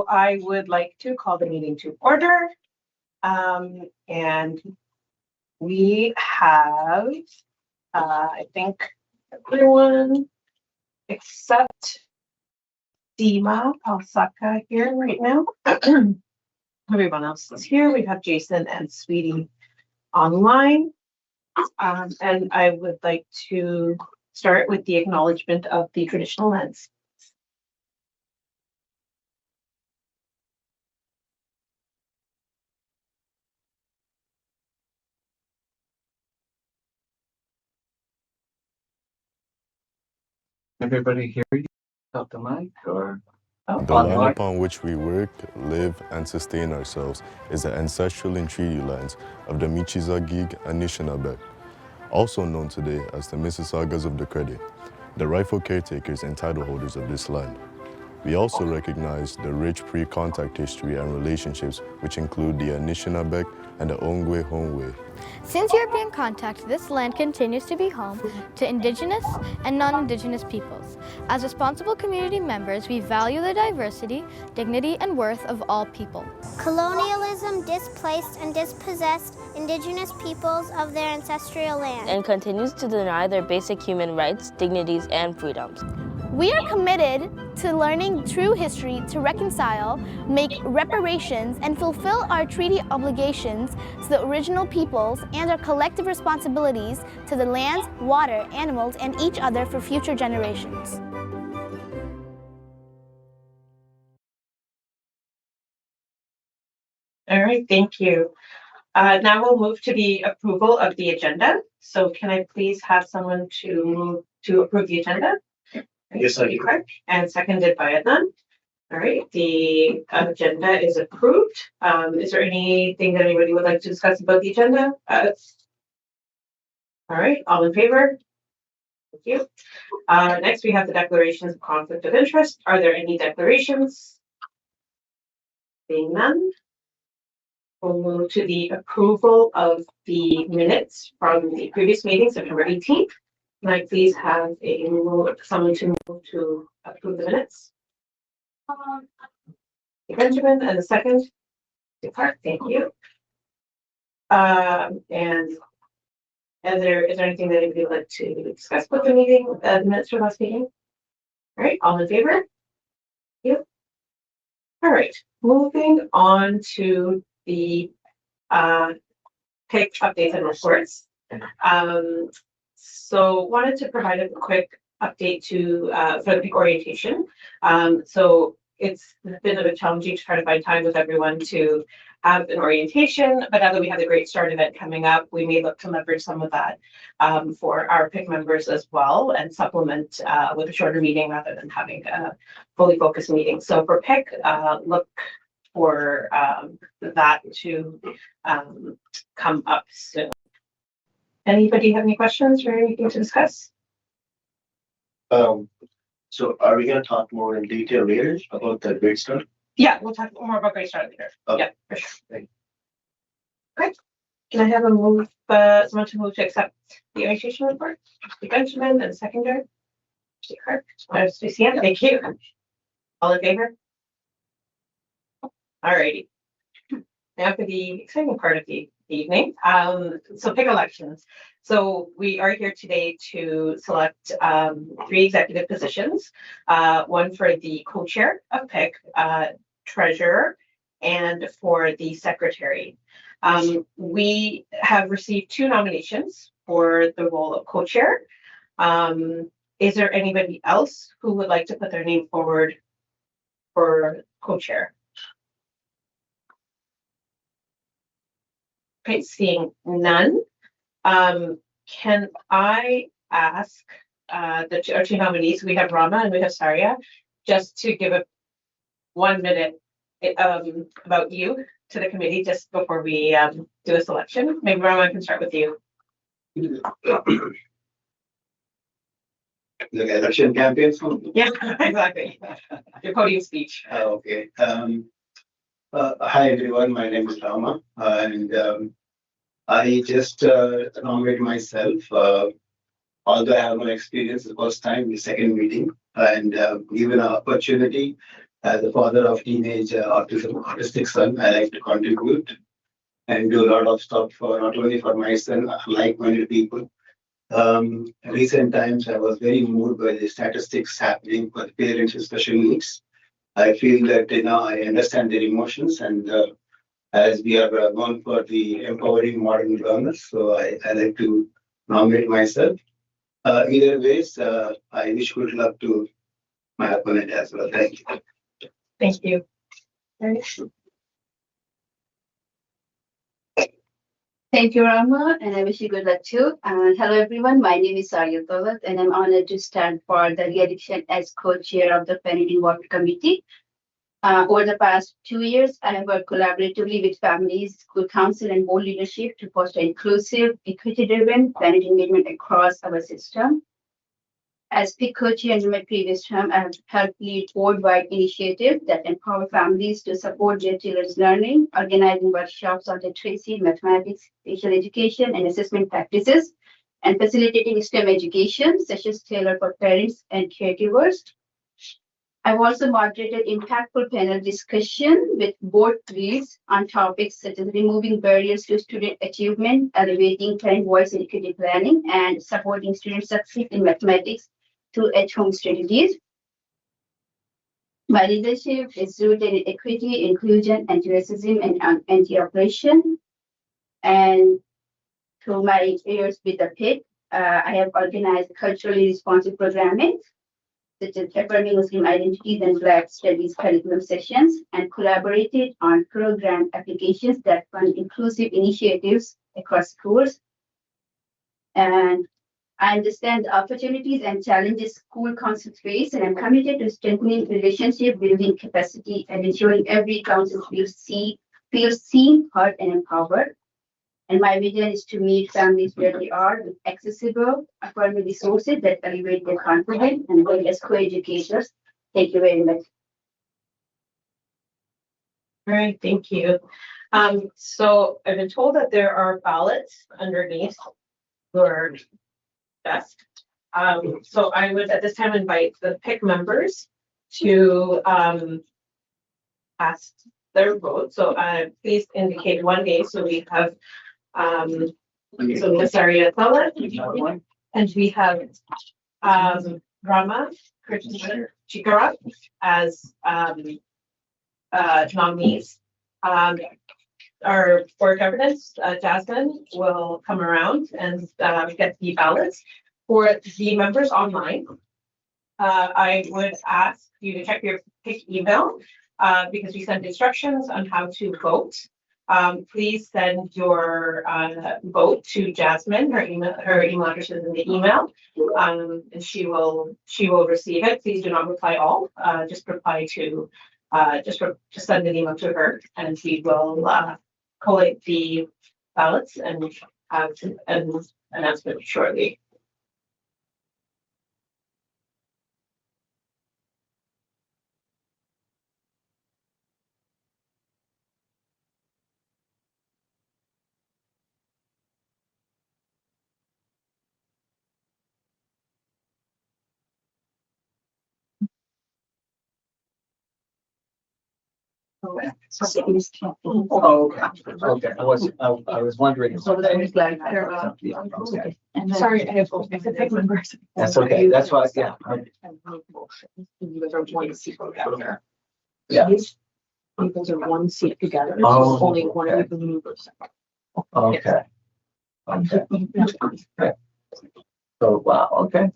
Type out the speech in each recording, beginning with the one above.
I would like to call the meeting to order. And we have, I think, everyone except Dima Palsaka here right now. Everyone else is here. We have Jason and Sweetie online. And I would like to start with the acknowledgement of the traditional lands. Everybody hear you? Off the mic or? The land upon which we work, live, and sustain ourselves is the ancestral and treaty lands of the Michizagig Anishinaabe, also known today as the Mississaugas of the Credit, the rightful caretakers and title holders of this land. We also recognize the rich pre-contact history and relationships which include the Anishinaabe and the Ongwe Hongwe. Since European contact, this land continues to be home to Indigenous and non-Indigenous peoples. As responsible community members, we value the diversity, dignity, and worth of all people. Colonialism displaced and dispossessed Indigenous peoples of their ancestral land and continues to deny their basic human rights, dignities, and freedoms. We are committed to learning true history to reconcile, make reparations, and fulfill our treaty obligations to the original peoples and our collective responsibilities to the lands, water, animals, and each other for future generations. All right, thank you. Now we'll move to the approval of the agenda. So can I please have someone to move to approve the agenda? Yes, I do. And seconded by Adnan. All right, the agenda is approved. Is there anything that anybody would like to discuss about the agenda? All right, all in favor? Thank you. Next, we have the declarations of conflict of interest. Are there any declarations? Seeing none. We'll move to the approval of the minutes from the previous meeting, September 18th. Can I please have someone to move to approve the minutes? Benjamin, and the second, Clark, thank you. And is there anything that anybody would like to discuss about the meeting, the minutes from last meeting? All right, all in favor? Thank you. All right, moving on to the PIC updates and reports. So wanted to provide a quick update for the PIC orientation. So it's been a bit challenging to try to find time with everyone to have an orientation, but now that we have the Great Start event coming up, we may look to leverage some of that for our PIC members as well and supplement with a shorter meeting rather than having a fully focused meeting. So for PIC, look for that to come up soon. Anybody have any questions or anything to discuss? So are we going to talk more in detail later about the Great Start? Yeah, we'll talk more about Great Start later. Okay. Yeah, for sure. Great. Can I have someone to move to accept the orientation report? Mr. Benjamin and seconder. Mr. Clark. Mr. CM, thank you. All in favor? All righty. Now for the exciting part of the evening. So PIC elections. So we are here today to select 3 executive positions, one for the co-chair of PIC, treasurer, and for the secretary. We have received 2 nominations for the role of co-chair. Is there anybody else who would like to put their name forward for co-chair? Okay, seeing none. Can I ask our 2 nominees, we have Rama and we have Saria, just to give 1 minute about you to the committee just before we do a selection. Maybe Rama, I can start with you. The election campaign? Yeah, exactly. Your podium speech. Okay. Hi everyone, my name is Rama, and I just nominated myself. Although I have no experience, the first time, the second meeting, and given an opportunity As a father of teenage autistic son, I like to contribute and do a lot of stuff for not only for myself, like-minded people. Recent times, I was very moved by the statistics happening for parents with special needs. I feel that I understand their emotions, and as we are known for the empowering modern learners, so I like to nominate myself. Either ways, I wish good luck to my opponent as well. Thank you. Thank you. Thank you, Rama, and I wish you good luck too. Hello, everyone. My name is Arya Tawat, and I'm honored to stand for the re-election as co-chair of the Parent Involved Committee. Over the past 2 years, I have worked collaboratively with families, school council, and board leadership to foster inclusive, equity-driven parent engagement across our system. As PIC co-chair in my previous term, I have helped lead board-wide initiatives that empower families to support their children's learning, organizing workshops on literacy, mathematics, spatial education, and assessment practices, and facilitating STEM education, sessions tailored for parents and caregivers. I've also moderated impactful panel discussion with board leads on topics such as removing barriers to student achievement, elevating parent voice in equity planning, and supporting student success in mathematics through at-home strategies. My leadership is rooted in equity, inclusion, anti-racism, and anti-oppression. And through my years with the PIC, I have organized culturally responsive programming, such as affirming Muslim identities and Black studies curriculum sessions, and collaborated on program applications that fund inclusive initiatives across schools. And I understand the opportunities and challenges school councils face, and I'm committed to strengthening relationship, building capacity, and ensuring every council feels seen, heard, and empowered. And my vision is to meet families where they are with accessible, affordable resources that elevate their confidence and work as co-educators. Thank you very much. All right, thank you. So I've been told that there are ballots underneath your desk. So I would at this time invite the PIC members to cast their vote. So please indicate one name. So we have so Ms. Arya Tawat, and we have Rama Chikara as nominees. Our board governance, Jasmine, will come around and get the ballots. For the members online, I would ask you to check your PIC email because we send instructions on how to vote. Please send your vote to Jasmine. Her email address is in the email, and she will receive it. Please do not reply all. Just reply to just send an email to her, and we will collate the ballots and have an announcement shortly. Oh, okay. Okay. I was wondering. Sorry, I have PIC members. That's okay. That's why, yeah. You guys are one seat together. Yeah. You guys are one seat together. Oh, Only one okay. of the movers. Okay. Okay. So, wow, okay.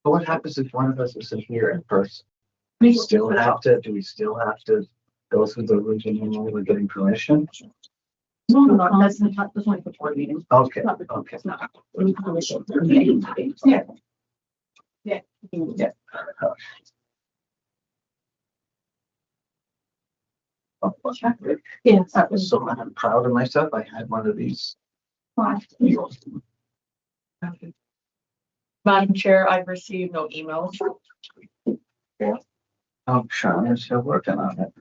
So what happens if one of us isn't here in person? Do we still have to go through the routine with getting permission? No, that's only for board meetings. Okay, okay. It's not. Permission. Yeah. Yeah. Yeah. Yes. So I'm proud of myself. I had one of these. Madam Chair, I've received no emails. Oh, Sean is still working on it.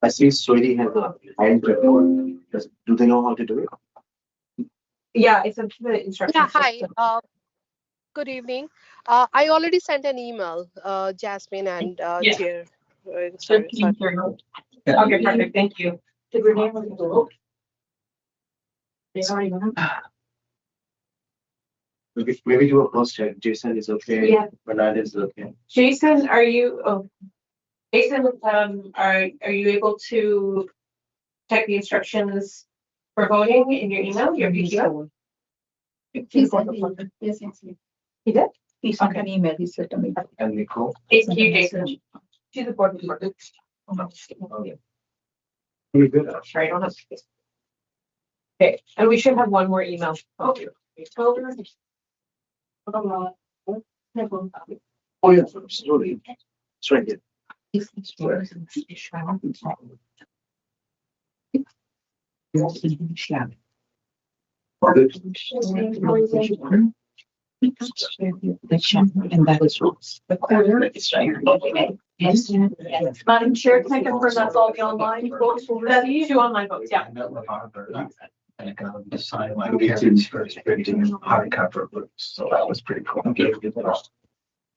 I see Sweetie has a hand report. Do they know how to do it? Yeah, it's up to the instructions. Yeah, hi. Good evening. I already sent an email, Jasmine and Yes. Chair. Sorry. Sorry. Okay, perfect. Thank you. Did we name the vote? Maybe do a post check. Jason is okay. Yeah. Bernard is okay. Jason, are you? Oh, Jason, are you able to check the instructions for voting in your email? Your PTO? Yes. He did. He sent an email, he said to me. And Nicole. Thank you, Jason. She's the board member. Pretty good. Sorry, I don't have space. Okay, and we should have one more email. Okay. Oh yeah, absolutely. It's right here. And that is rules. The quarter is yes. Madam Chair, can I confirm that's all the online votes? That's 2 online votes, yeah. And I got decide my parents first printing hardcover books, so that was pretty cool.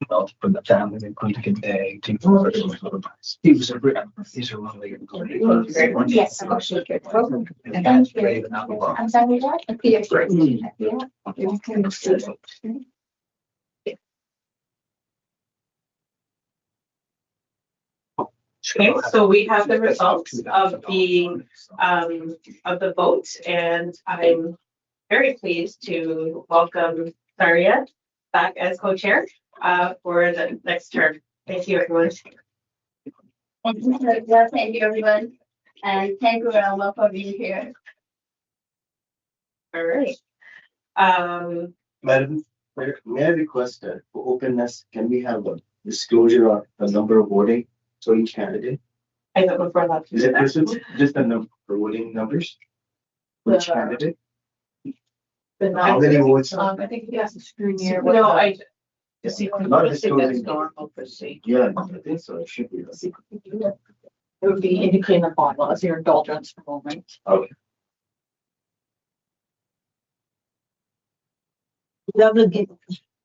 Well, from the family, they put a day to these are lovely. Yes, actually, good. And thank you. I'm sorry, what? Okay, so we have the results of the vote, and I'm very pleased to welcome Daria back as co-chair for the next term. Thank you, everyone. Thank you, Sarita. Thank you, everyone. And thank you, Rama, for being here. All right. Madam, may I request that for openness, can we have a disclosure of the number of voting for each candidate? I don't know for that. Is it just the number for voting numbers? For each candidate? How many votes? I think he has a screen here. No, I. Not disclosing. Normal procedure. Yeah, I think so. It should be. It would be indicating the bylaws, your indulgence for a moment. Okay.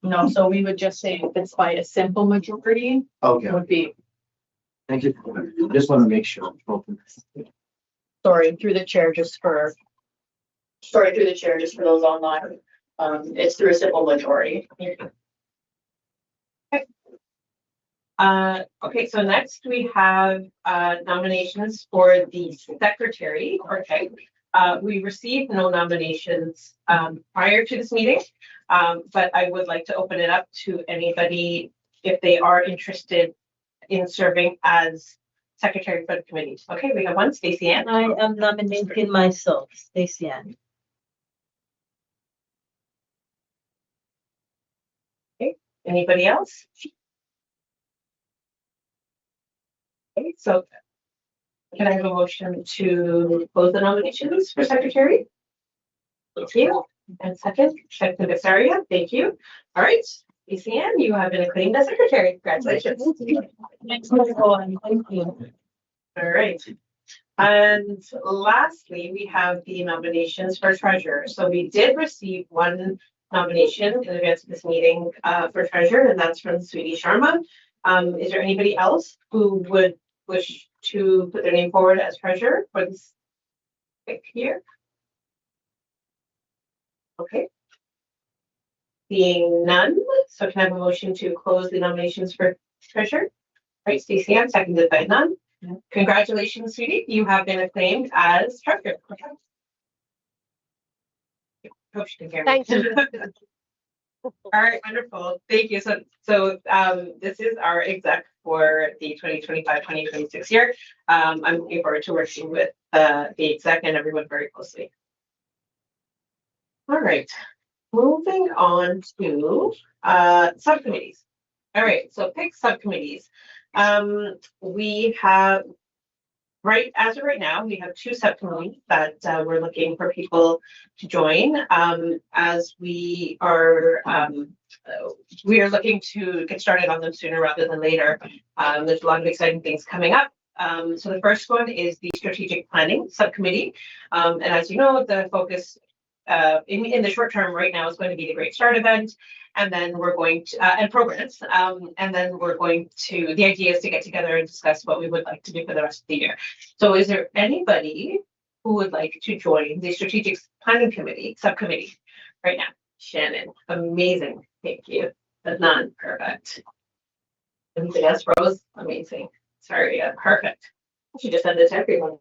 No, so we would just say if it's by a simple majority, Okay. would be, Thank you. Just want to make sure. through the chair just for those online. It's through a simple majority. Okay, so next we have nominations for the secretary. Okay. We received no nominations prior to this meeting, but I would like to open it up to anybody if they are interested in serving as secretary for the committee. Okay, we have one, Stacey Ann. I am nominating myself, Stacey Ann. Okay, anybody else? Okay, so can I have a motion to close the nominations for secretary? Thank you. And second to Saria. Thank you. All right, Stacey Ann, you have been acclaimed as secretary. Congratulations. Thanks, everyone. Thank you. All right. And lastly, we have the nominations for treasurer. So we did receive one nomination in advance of this meeting for treasurer, and that's from Sweetie Sharma. Is there anybody else who would wish to put their name forward as treasurer for this year? Okay. Seeing none, so can I have a motion to close the nominations for treasurer? Right, Stacey Ann, seconded by none. Congratulations, sweetie. You have been acclaimed as treasurer. Hope she can hear me. Thank you. All right, wonderful. Thank you. So this is our exec for the 2025-2026 year. I'm looking forward to working with the exec and everyone very closely. All right, moving on to subcommittees. All right, so PIC subcommittees. We have as of right now, we have 2 subcommittees that we're looking for people to join. As we are looking to get started on them sooner rather than later. There's a lot of exciting things coming up. So the first one is the strategic planning subcommittee. And as you know, the focus in the short term right now is going to be the Great Start event. and then we're going to, and programs, and then we're going to, the idea is to get together and discuss what we would like to do for the rest of the year. So is there anybody who would like to join the strategic planning committee, subcommittee right now? Shannon, amazing, thank you. Adnan, perfect. Anything else, Rose? Amazing. Sorry, perfect. I should just send this to everyone.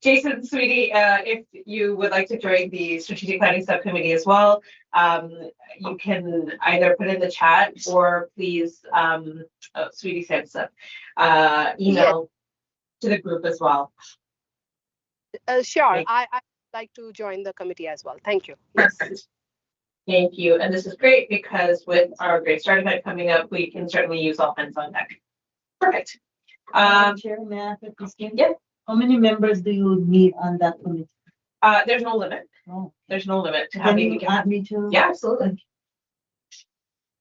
Jason, sweetie, if you would like to join the strategic planning subcommittee as well, you can either put in the chat or please, sweetie Samsa, email to the group as well. Sure, I'd like to join the committee as well. Thank you. Yes. Thank you. And this is great because with our Great Start event coming up, we can certainly use all hands on deck. Perfect. Chair, may I ask a question? Yeah. How many members do you need on that committee? There's no limit. Oh. There's no limit to how Can many you we can add have. me to? Yeah, absolutely.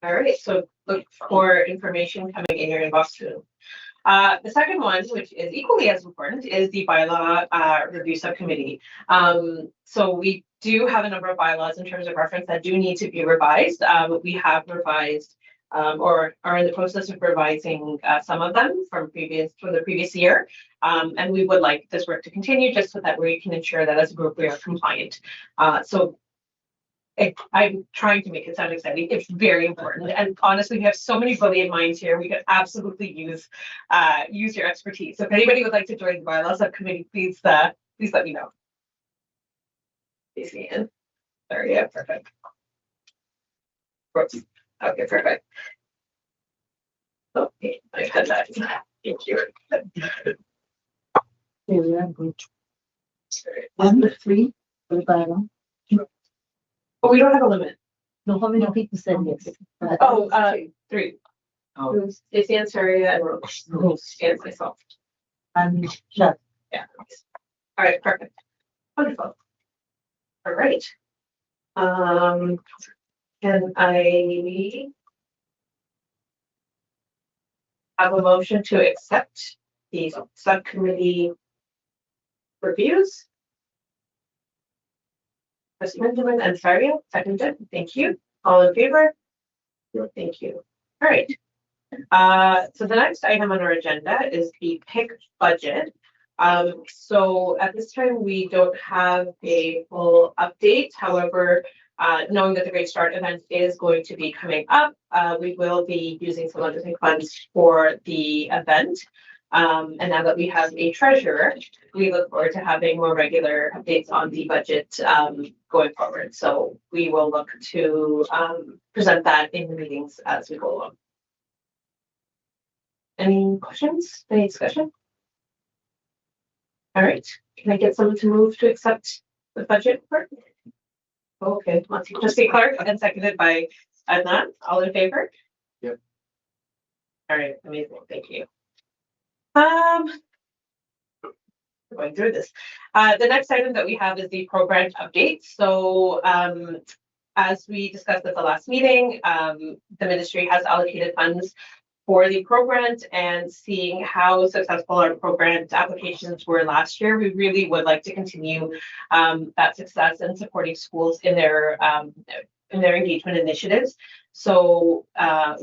All right, so look for information coming in your inbox soon. The second one, which is equally as important, is the bylaw review subcommittee. So we do have a number of bylaws in terms of reference that do need to be revised. We have revised or are in the process of revising some of them from the previous year. And we would like this work to continue just so that we can ensure that as a group we are compliant. I'm trying to make it sound exciting. It's very important. And honestly, we have so many brilliant minds here. We could absolutely use your expertise. So if anybody would like to join the bylaw subcommittee, please let me know. Ian. Sorry, yeah, perfect. Okay, perfect. Okay, I had that. Thank you. One to three for the bylaw. Oh, we don't have a limit. No, how many people said yes? Three. It's Ansaria and Rose and myself. And Chuck. Yeah. All right, perfect. Wonderful. All right. Can I have a motion to accept the subcommittee reviews? Trustee Benjamin and Faria, seconded. Thank you. All in favor? Thank you. All right. So the next item on our agenda is the PIC budget. So at this time, we don't have a full update. However, knowing that the Great Start event is going to be coming up, we will be using some of the PIC funds for the event. And now that we have a treasurer, we look forward to having more regular updates on the budget going forward. So we will look to present that in the meetings as we go along. Any questions? Any discussion? All right. Can I get someone to move to accept the budget report? Okay, Trustee Clark and seconded by Adnan. All in favor? Yep. All right, amazing. Thank you. Going through this. The next item that we have is the program update. So as we discussed at the last meeting, the ministry has allocated funds for the program, and seeing how successful our program applications were last year, we really would like to continue that success in supporting schools in their engagement initiatives. So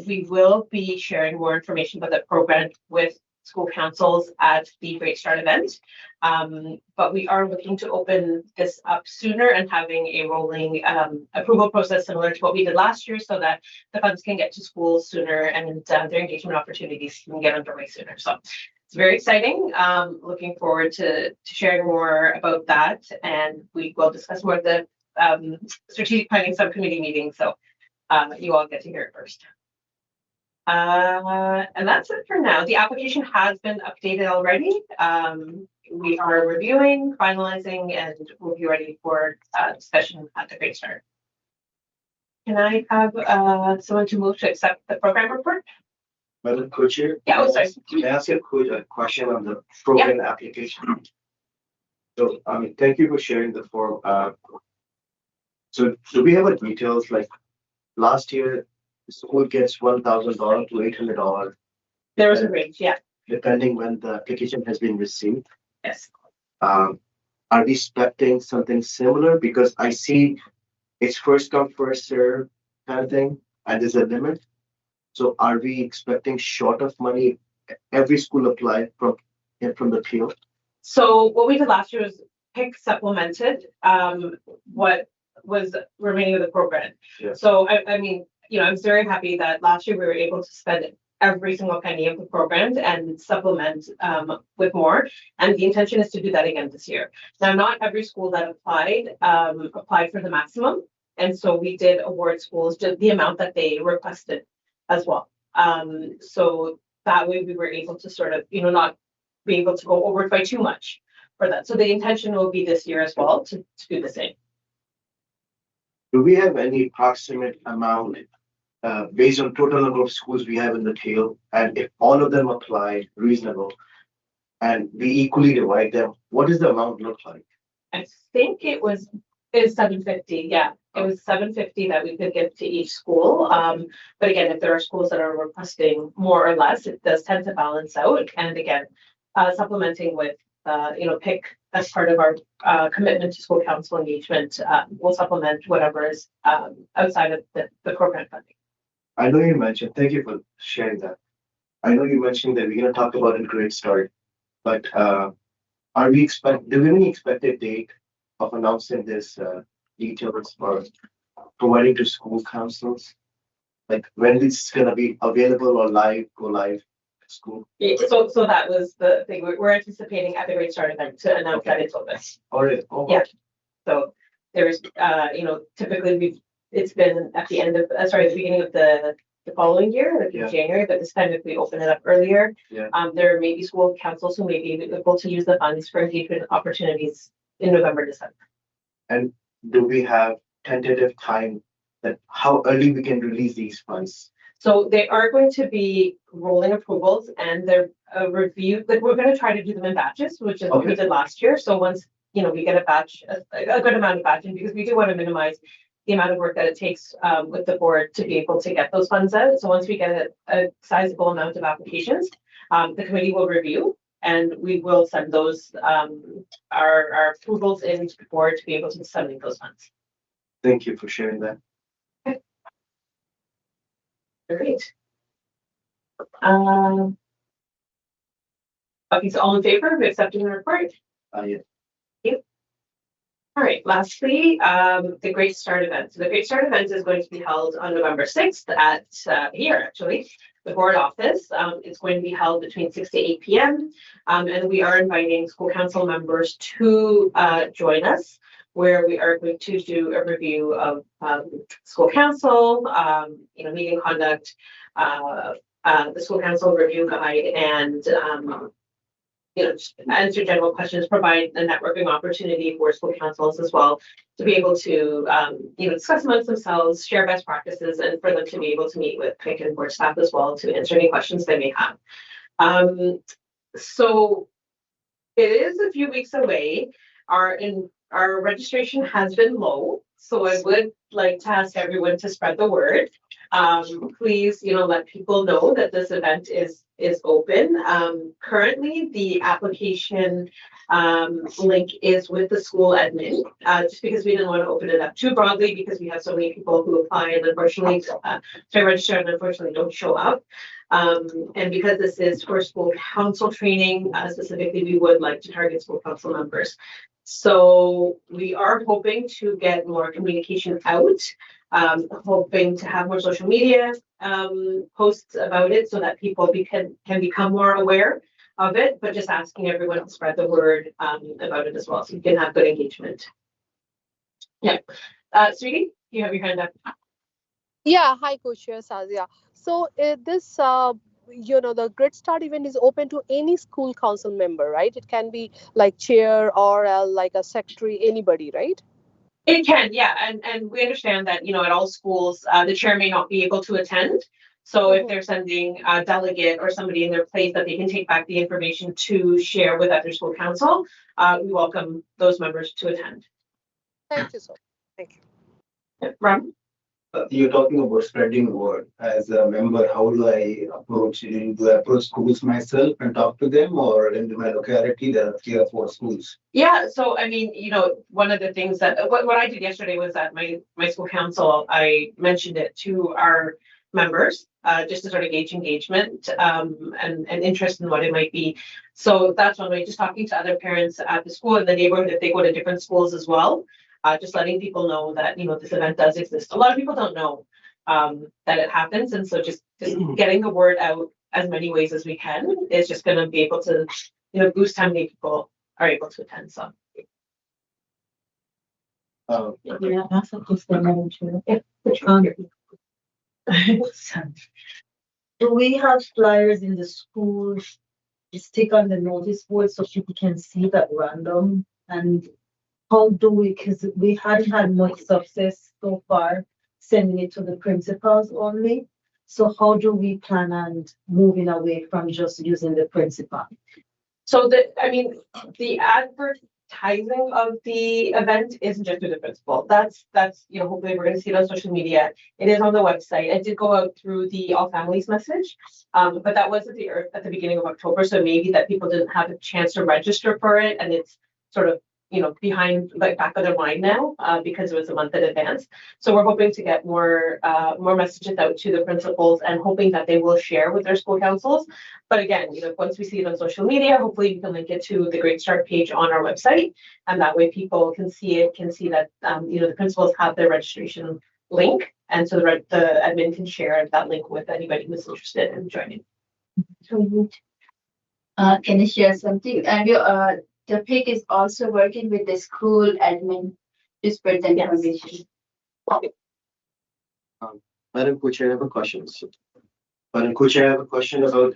we will be sharing more information about the program with school councils at the Great Start event. But we are looking to open this up sooner and having a rolling approval process similar to what we did last year, so that the funds can get to schools sooner and their engagement opportunities can get underway sooner. So it's very exciting. Looking forward to sharing more about that, and we will discuss more at the strategic planning subcommittee meeting. So you all get to hear it first. And that's it for now. The application has been updated already. We are reviewing, finalizing, and we'll be ready for discussion at the Great Start. Can I have someone to move to accept the program report? Madam Co-Chair? Yeah, sorry. Can I ask a question on the program application? So, thank you for sharing the form. So do we have a details, like last year, the school gets $1,000 to $800? There was a range, yeah. Depending when the application has been received. Yes. Are we expecting something similar? Because I see it's first come, first serve. kind of thing, and there's a limit. So are we expecting short of money? Every school apply from the PO? So what we did last year was PIC supplemented what was remaining of the program. Yeah. So I mean, I'm very happy that last year we were able to spend every single penny of the program and supplement with more. And the intention is to do that again this year. Now, not every school that applied for the maximum. And so we did award schools just the amount that they requested as well. So that way we were able to sort of, not be able to go over by too much for that. So the intention will be this year as well to do the same. Do we have any approximate amount based on total number of schools we have in the tail? And if all of them apply reasonable and we equally divide them, what does the amount look like? I think it was 750. Yeah, it was 750 that we could give to each school. But again, if there are schools that are requesting more or less, it does tend to balance out. And again, supplementing with PIC as part of our commitment to school council engagement, will supplement whatever is outside of the program funding. I know you mentioned, thank you for sharing that. I know you mentioned that we're going to talk about a great start, but do we have any expected date of announcing this details or providing to school councils? Like when this is going to be available or go live at school? Yeah, so that was the thing. We're anticipating at the Great Start event to announce that it's open. Already. Oh. Yeah. So there's, typically it's been at the end of, the beginning of the following year, like in January, but this time if we open it up earlier, there may be school councils who may be able to use the funds for engagement opportunities in November, December. And do we have tentative time that how early we can release these funds? So they are going to be rolling approvals and they're review, like we're going to try to do them in batches, which is what we did last year. So once, we get a batch, a good amount of batching, because we do want to minimize the amount of work that it takes with the board to be able to get those funds out. So once we get a sizable amount of applications, the committee will review and we will send those our approvals in to the board to be able to disseminate those funds. Thank you for sharing that. Okay. Great. Okay, so all in favor of accepting the report? Yeah. All right, lastly, the Great Start event. So the Great Start event is going to be held on November 6th at here, actually, the board office. It's going to be held between 6 to 8 p.m. And we are inviting school council members to join us, where we are going to do a review of school council, meeting conduct, the school council review guide, and answer general questions, provide a networking opportunity for school councils as well to be able to, discuss amongst themselves, share best practices, and for them to be able to meet with PIC and board staff as well to answer any questions they may have. So it is a few weeks away. Our registration has been low, so I would like to ask everyone to spread the word. Please, let people know that this event is open. Currently, the application link is with the school admin, just because we didn't want to open it up too broadly because we have so many people who apply and unfortunately register and unfortunately don't show up. And because this is for school council training, specifically, we would like to target school council members. So we are hoping to get more communication out, hoping to have more social media posts about it so that people can become more aware of it, but just asking everyone to spread the word about it as well, so you can have good engagement. Yeah. Sweetie, you have your hand up. Yeah, hi, Coach Sazia. So this, the Great Start event is open to any school council member, right? It can be like chair or like a secretary, anybody, right? It can, yeah, and we understand that, at all schools, the chair may not be able to attend. So if they're sending a delegate or somebody in their place that they can take back the information to share with other school council, we welcome those members to attend. Thank you so much. Thank you. Yeah, Ron? You're talking about spreading word. As a member, how do I approach it? Do I approach schools myself and talk to them, or in my locality there are 3 or 4 schools? Yeah, so I mean, one of the things that what I did yesterday was at my school council, I mentioned it to our members, just to sort of gauge engagement and interest in what it might be. So that's one way, just talking to other parents at the school in the neighborhood if they go to different schools as well. Just letting people know that this event does exist. A lot of people don't know that it happens, and so just getting the word out as many ways as we can is just going to be able to boost how many people are able to attend. So Yeah, that's a question, Madam Chair. Do we have flyers in the schools to stick on the notice board so people can see that random? And how do we, because we hadn't had much success so far sending it to the principals only. So how do we plan on moving away from just using the principal? So the advertising of the event isn't just through the principal. That's hopefully we're going to see it on social media. It is on the website. It did go out through the All Families message, but that was at the beginning of October. So maybe that people didn't have a chance to register for it, and it's sort of behind, like, back of their mind now, because it was a month in advance. So we're hoping to get more messages out to the principals and hoping that they will share with their school councils. But again, once we see it on social media, hopefully we can link it to the Great Start page on our website, and that way people can see that the principals have their registration link, and so the admin can share that link with anybody who's interested in joining. Can I share something? And the PIC is also working with the school admin to spread the information. Madam Co-Chair, I have a question. Madam Co-Chair, I have a question about,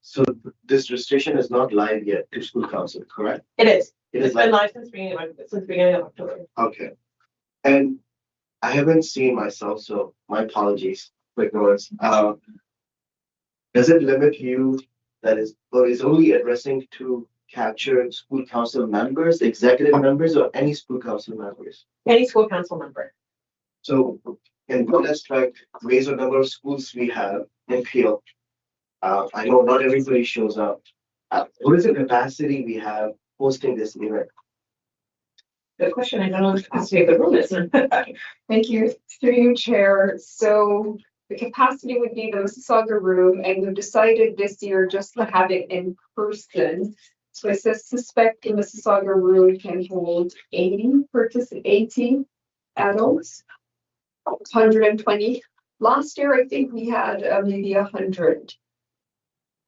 so this registration is not live yet to school council, correct? It is. It is It's been live since beginning of October. Okay. And I haven't seen myself, so my apologies for ignorance. Does it limit you or is only addressing to capture school council members, executive members, or any school council members? Any school council member. So in that aspect, based on the number of schools we have in Peel, I know not everybody shows up. What is the capacity we have hosting this event? Good question. I don't know what the capacity of the room is. Thank you, through you, Chair. So the capacity would be the Mississauga room, and we've decided this year just to have it in person. So I suspect the Mississauga room can hold 80 adults, 120. Last year, I think we had maybe 100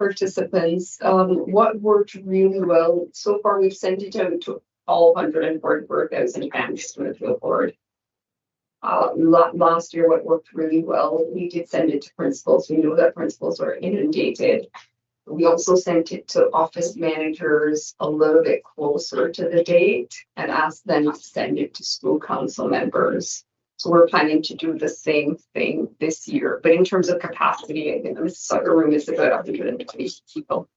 participants. What worked really well so far, we've sent it out to all 144,000 families to the board. Last year, what worked really well, we did send it to principals. We know that principals are inundated. We also sent it to office managers a little bit closer to the date and asked them to send it to school council members. So we're planning to do the same thing this year. But in terms of capacity, I think the Mississauga room is about 120 people.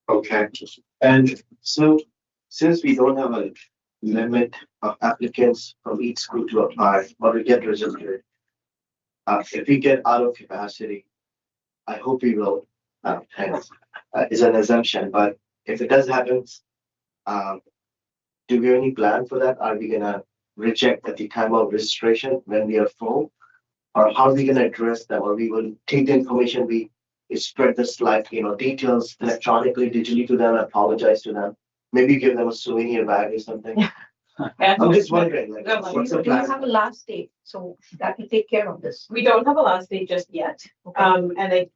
Okay. And so since we don't have a limit of applicants from each school to apply or to get registered, if we get out of capacity, I hope we will. Is an assumption, but if it does happen, do we have any plan for that? Are we gonna reject at the time of registration when we are full, or how are we gonna address them? Or we will take the information, we spread the slide, details electronically, digitally to them, apologize to them, maybe give them a souvenir bag or something. I'm just wondering, what's the Do you plan? have a last date so that can take care of this? We don't have a last date just yet. And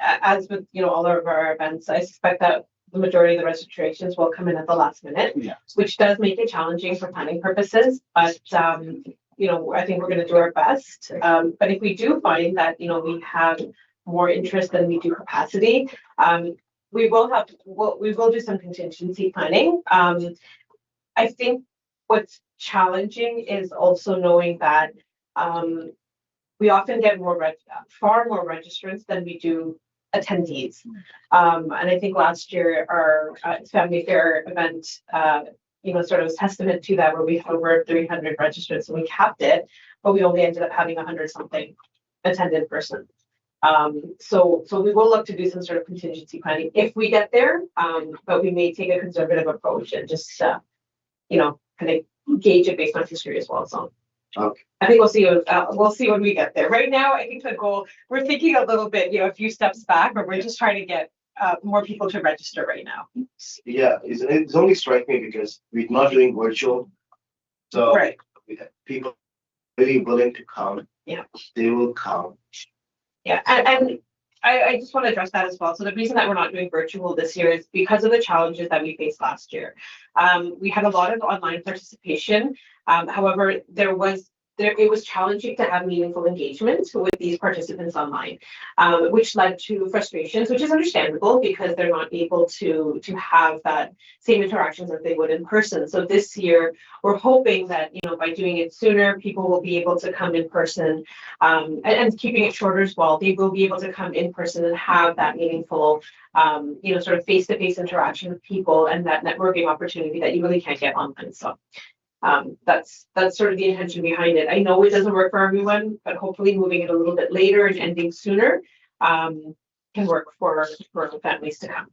as with all of our events, I suspect that the majority of the registrations will come in at the last minute, which does make it challenging for planning purposes. But I think we're going to do our best. But if we do find that we have more interest than we do capacity, we will do some contingency planning. I think what's challenging is also knowing that we often get far more registrants than we do attendees. And I think last year our family fair event sort of testament to that, where we had over 300 registered, so we capped it, but we only ended up having 100 something attend in person. So we will look to do some sort of contingency planning if we get there, but we may take a conservative approach and just, kind of gauge it based on history as well. So Okay. I think we'll see when we get there. Right now, I think the goal, we're thinking a little bit, a few steps back, but we're just trying to get more people to register right now. Yeah, it's only strike me because we're not doing virtual. So Right. people really willing to come. Yeah. They will come. Yeah, and I just want to address that as well. So the reason that we're not doing virtual this year is because of the challenges that we faced last year. We had a lot of online participation. However, it was challenging to have meaningful engagement with these participants online, which led to frustrations, which is understandable because they're not able to have that same interactions as they would in person. So this year, we're hoping that, by doing it sooner, people will be able to come in person, and keeping it shorter as well. They will be able to come in person and have that meaningful, sort of face-to-face interaction with people and that networking opportunity that you really can't get online. So that's sort of the intention behind it. I know it doesn't work for everyone, but hopefully moving it a little bit later and ending sooner can work for the families to come.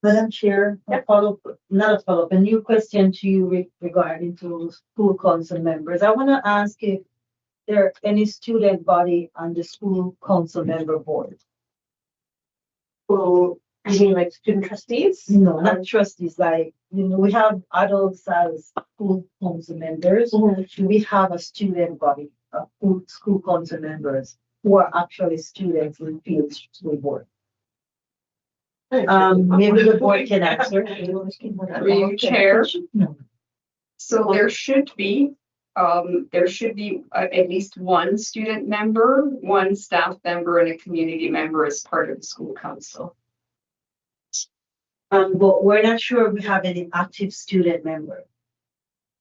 Madam Chair, a new question to you regarding to school council members. I want to ask if there are any student body on the school council member board. So, you mean like student trustees? No, not trustees. Like, we have adults as school council members. Mm-hmm. We have a student body of school council members who are actually students in Peelschools board. Maybe the board can answer. Through you, Chair. No. So there should be at least one student member, one staff member, and a community member as part of the school council. But we're not sure we have any active student member.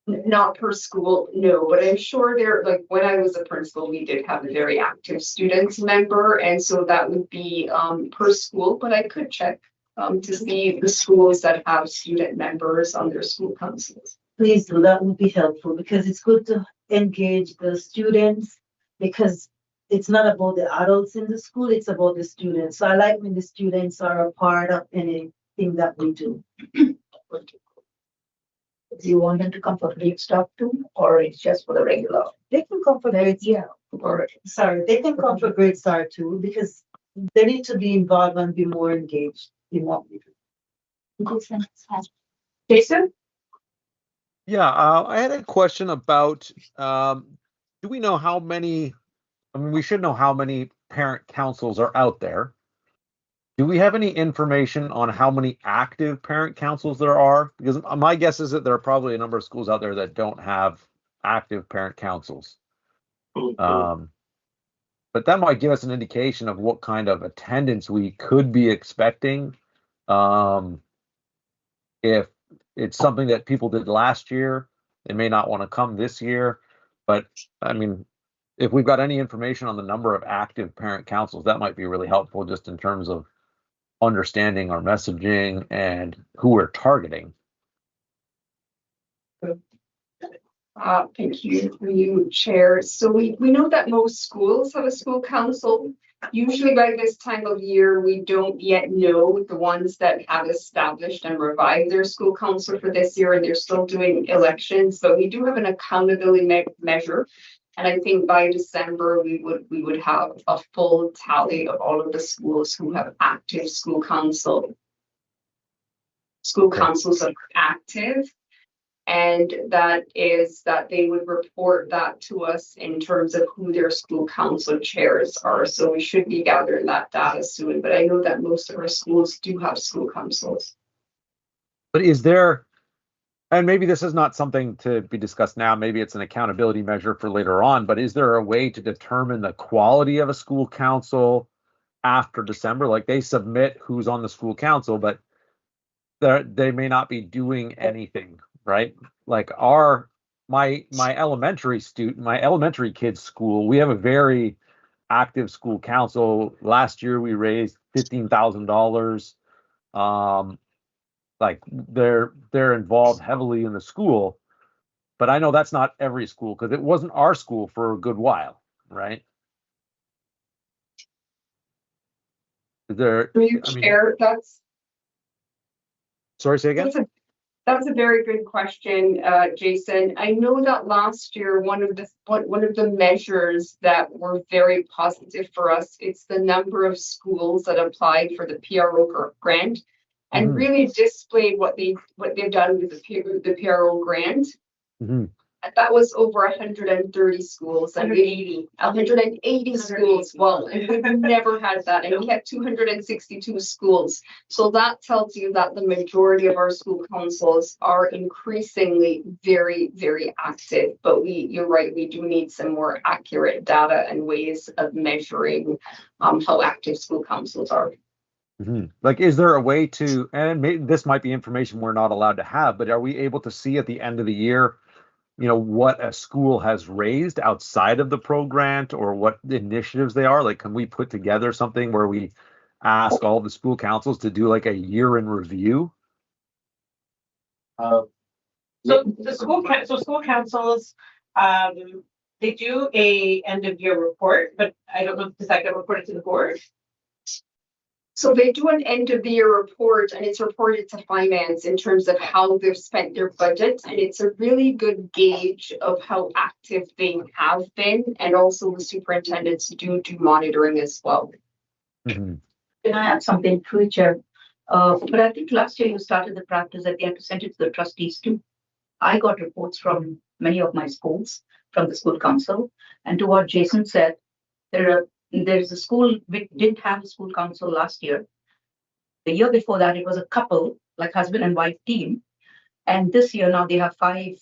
Not per school, no, but I'm sure like when I was a principal, we did have a very active students member, and so that would be per school, but I could check to see the schools that have student members on their school councils. Please do, that would be helpful because it's good to engage the students because it's not about the adults in the school, it's about the students. So I like when the students are a part of anything that we do. Do you want them to come for grade stuff too, or it's just for the regular? They can come for grades, Yeah. they can come for grade star too because they need to be involved and be more engaged in what we do. Jason? Yeah, I had a question about, do we know how many, we should know how many parent councils are out there. Do we have any information on how many active parent councils there are? Because my guess is that there are probably a number of schools out there that don't have active parent councils. But that might give us an indication of what kind of attendance we could be expecting. If it's something that people did last year, they may not want to come this year. But I mean, if we've got any information on the number of active parent councils, that might be really helpful just in terms of understanding our messaging and who we're targeting. Thank you for you, Chair. So we know that most schools have a school council. Usually by this time of year, we don't yet know the ones that have established and revived their school council for this year, and they're still doing elections, but we do have an accountability measure. And I think by December, we would have a full tally of all of the schools who have active school council. School councils are active. And that is that they would report that to us in terms of who their school council chairs are. So we should be gathering that data soon. But I know that most of our schools do have school councils. But is there, and maybe this is not something to be discussed now, maybe it's an accountability measure for later on, but is there a way to determine the quality of a school council after December? Like they submit who's on the school council, but they may not be doing anything. Right, like my elementary kids' school, we have a very active school council. Last year we raised $15,000 Like they're involved heavily in the school, but I know that's not every school because it wasn't our school for a good while, right? Is there, Through you, I mean, Chair, sorry, say again? that's a very good question, Jason. I know that last year, one of the measures that were very positive for us, it's the number of schools that applied for the PRO grant and really displayed what they've done with the PRO grant. That was over 130 schools. 180 schools. Well, and we've never had that. And we had 262 schools. So that tells you that the majority of our school councils are increasingly very, very active. But you're right, we do need some more accurate data and ways of measuring how active school councils are. Like, is there a way to, and this might be information we're not allowed to have, but are we able to see at the end of the year, what a school has raised outside of the pro grant or what initiatives they are? Like, can we put together something where we ask all the school councils to do like a year in review? So school councils, they do a end of year report, but I don't know, does that get reported to the board? So they do an end of the year report and it's reported to finance in terms of how they've spent their budget. And it's a really good gauge of how active they have been. And also the superintendents do monitoring as well. Can I add something, through Chair? But I think last year you started the practice that they had to send it to the trustees too. I got reports from many of my schools, from the school council. And to what Jason said, there's a school, we didn't have a school council last year. The year before that, it was a couple, like husband and wife team. And this year now they have 5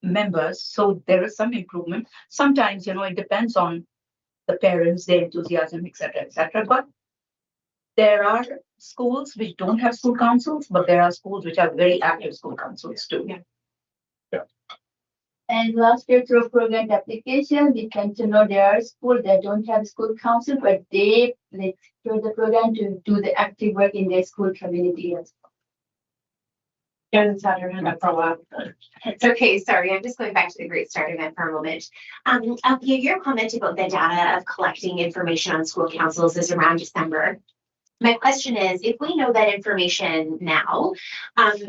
members. So there is some improvement. Sometimes, it depends on the parents, their enthusiasm, etc., etc. But there are schools which don't have school councils, but there are schools which have very active school councils too. Yeah. And last year through program application, we came to know there are schools that don't have school council, but they through the program to do the active work in their school community as well. And Saturday for a while. It's okay, sorry, I'm just going back to the Great Start event for a moment. Althea, your comment about the data of collecting information on school councils is around December. My question is, if we know that information now,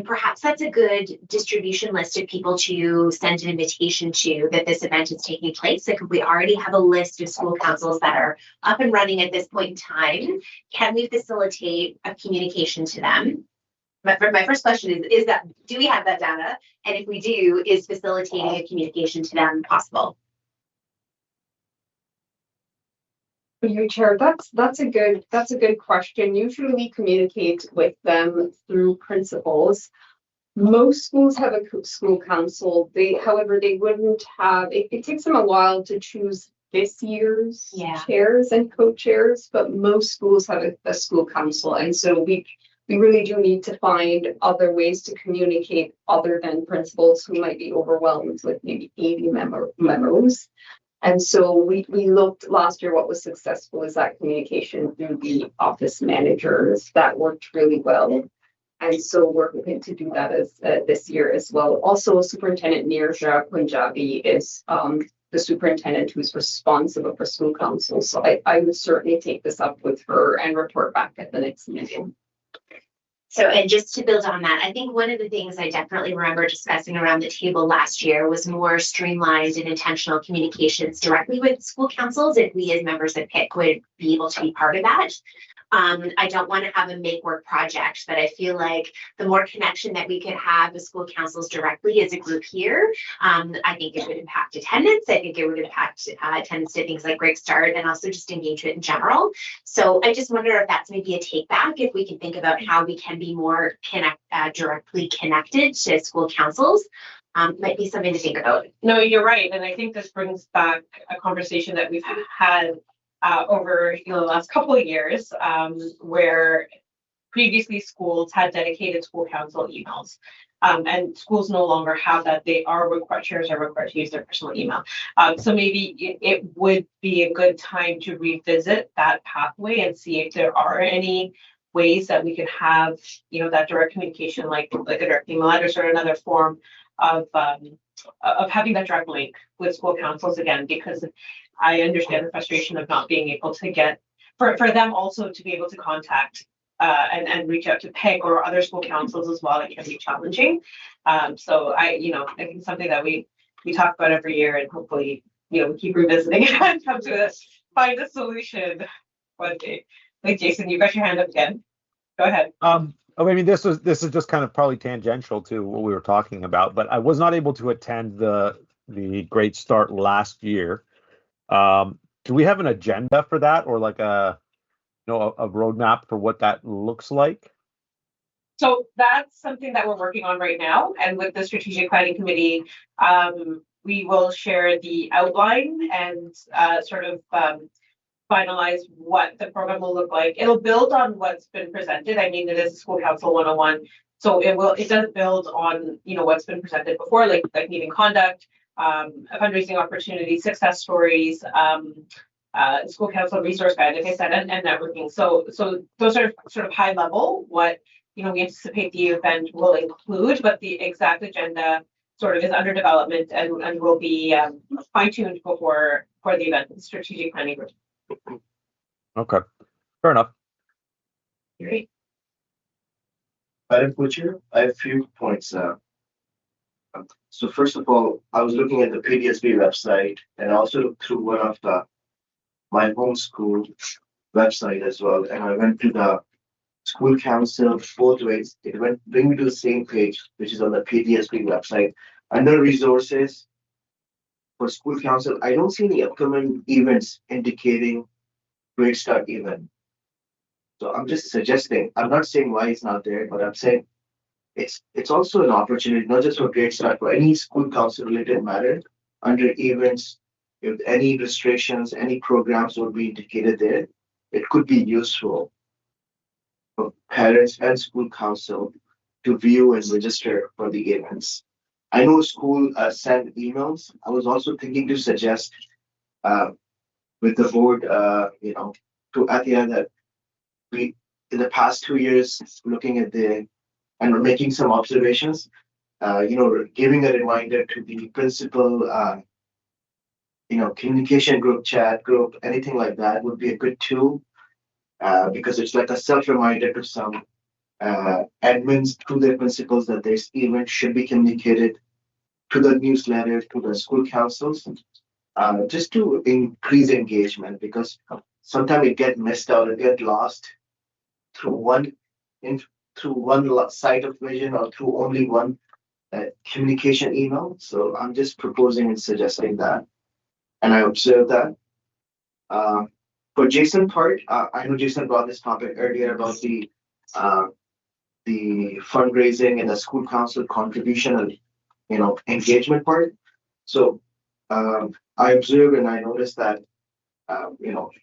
perhaps that's a good distribution list of people to send an invitation to that this event is taking place. Like if we already have a list of school councils that are up and running at this point in time, can we facilitate a communication to them? My first question is that, do we have that data? And if we do, is facilitating a communication to them possible? Your Chair, that's a good question. Usually we communicate with them through principals. Most schools have a school council. However, they wouldn't have. It takes them a while to choose this year's chairs and co-chairs, but most schools have a school council, and so we really do need to find other ways to communicate other than principals who might be overwhelmed with maybe 80 memos. And so we looked last year, what was successful is that communication through the office managers. That worked really well. And so we're hoping to do that as this year as well. Also, Superintendent Neerja Punjabi is the superintendent who's responsible for school council. So I would certainly take this up with her and report back at the next meeting. So, and just to build on that, I think one of the things I definitely remember discussing around the table last year was more streamlined and intentional communications directly with school councils, if we as members of PIC would be able to be part of that. I don't want to have a make work project, but I feel like the more connection that we could have with school councils directly as a group here, I think it would impact attendance. I think it would impact attendance to things like Great Start and also just engagement in general. So I just wonder if that's maybe a take back, if we can think about how we can be more directly connected to school councils. Might be something to think about. No, you're right. And I think this brings back a conversation that we've had over the last couple of years, where previously schools had dedicated school council emails, and schools no longer have that. They are required, chairs are required to use their personal email. So maybe it would be a good time to revisit that pathway and see if there are any ways that we could have, that direct communication, like a direct email address or another form of having that direct link with school councils again, because I understand the frustration of not being able to get, for them also to be able to contact and reach out to PIC or other school councils as well. It can be challenging. So I think something that we talk about every year, and hopefully, we keep revisiting it and come to find a solution one day. Like Jason, you got your hand up again. Go ahead. I mean, this is just kind of probably tangential to what we were talking about, but I was not able to attend the Great Start last year. Do we have an agenda for that, or like a roadmap for what that looks like? So that's something that we're working on right now, and with the strategic planning committee, we will share the outline and sort of finalize what the program will look like. It'll build on what's been presented. I mean, it is School Council 101, so it does build on what's been presented before, like meeting conduct, fundraising opportunities, success stories, School Council resource guide, like I said, and networking. So those are sort of high level what we anticipate the event will include, but the exact agenda sort of is under development and will be fine-tuned for the event, the strategic planning group. Okay, fair enough. Great. Madam Co-Chair, I have a few points. So first of all, I was looking at the PDSB website, and I also looked through one of my home school website as well, and I went to the school council both ways. It bring me to the same page, which is on the PDSB website. Under resources for school council, I don't see any upcoming events indicating Great Start event. So I'm just suggesting, I'm not saying why it's not there, but I'm saying it's also an opportunity, not just for Great Start, for any school council related matter under events. If any restrictions, any programs would be indicated there, it could be useful for parents and school council to view and register for the events. I know school send emails. I was also thinking to suggest with the board, to Atia, that we, in the past 2 years, looking at and making some observations, giving a reminder to the principal, communication group, chat group, anything like that would be a good tool, because it's like a self-reminder to some admins, to their principals, that this event should be communicated to the newsletter, to the school councils, just to increase engagement, because sometimes it get missed out, it get lost through one site of vision or through only one communication email. So I'm just proposing and suggesting that, and I observe that. For Jason part, I know Jason brought this topic earlier about the fundraising and the school council contribution and engagement part. So I observe and I noticed that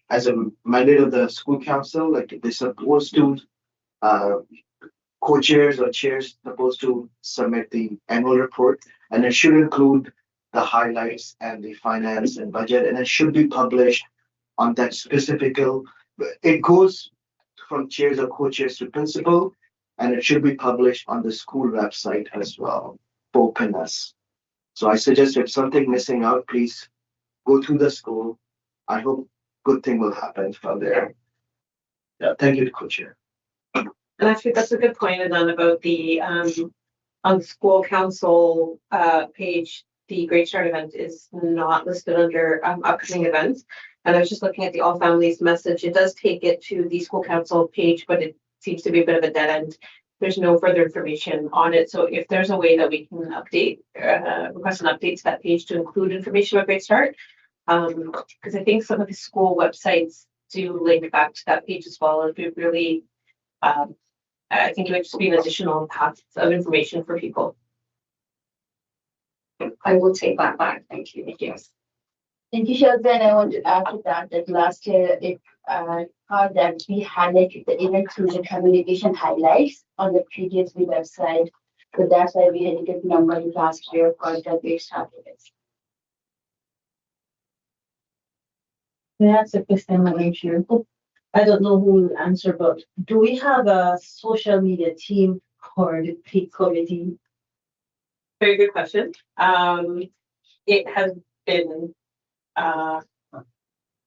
as a mandate of the school council, like they're supposed to co-chairs or chairs supposed to submit the annual report, and it should include the highlights and the finance and budget, and it should be published on that specific. It goes from chairs or co-chairs to principal, and it should be published on the school website as well for openness. So I suggest if something missing out, please go through the school. I hope good thing will happen from there. Yeah, thank you, co-chair. And actually, that's a good point, Adnan, about the on the school council page, the Great Start event is not listed under upcoming events. And I was just looking at the All Families message. It does take it to the school council page, but it seems to be a bit of a dead end. There's no further information on it. So if there's a way that we can update, request an update to that page to include information about Great Start, because I think some of the school websites do link back to that page as well. It'd be really, I think it would just be an additional path of information for people. I will take that back. Thank you. Yes. Thank you, Shelby. And I want to add to that last year it how that we highlighted the event through the communication highlights on the previous website. So that's why we had a good number last year for the Great Start events. That's a question, Madam Chair. I don't know who will answer, but do we have a social media team for the PIC committee? Very good question. It has been,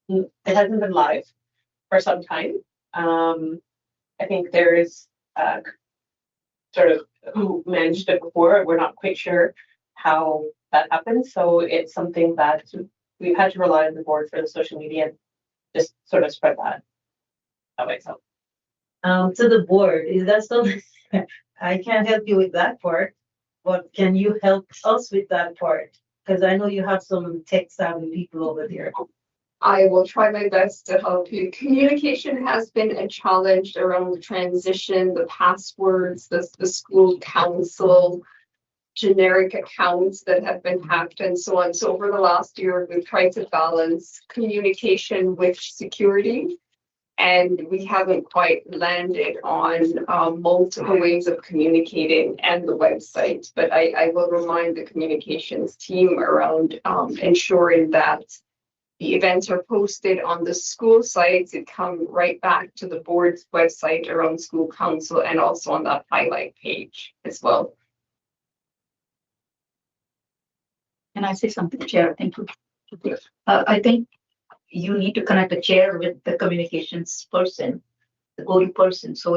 it hasn't been live for some time. I think there is sort of who managed it before. We're not quite sure how that happened. So it's something that we've had to rely on the board for the social media and just sort of spread that way. So To the board, is that something? I can't help you with that part, but can you help us with that part? Because I know you have some tech savvy people over there. I will try my best to help you. Communication has been a challenge around the transition, the passwords, the school council, generic accounts that have been hacked and so on. So over the last year, we've tried to balance communication with security. And we haven't quite landed on multiple ways of communicating and the website. But I will remind the communications team around ensuring that the events are posted on the school sites. It come right back to the board's website around school council and also on that highlight page as well. Can I say something, Chair? Thank you. I think you need to connect the chair with the communications person, the go-to person, so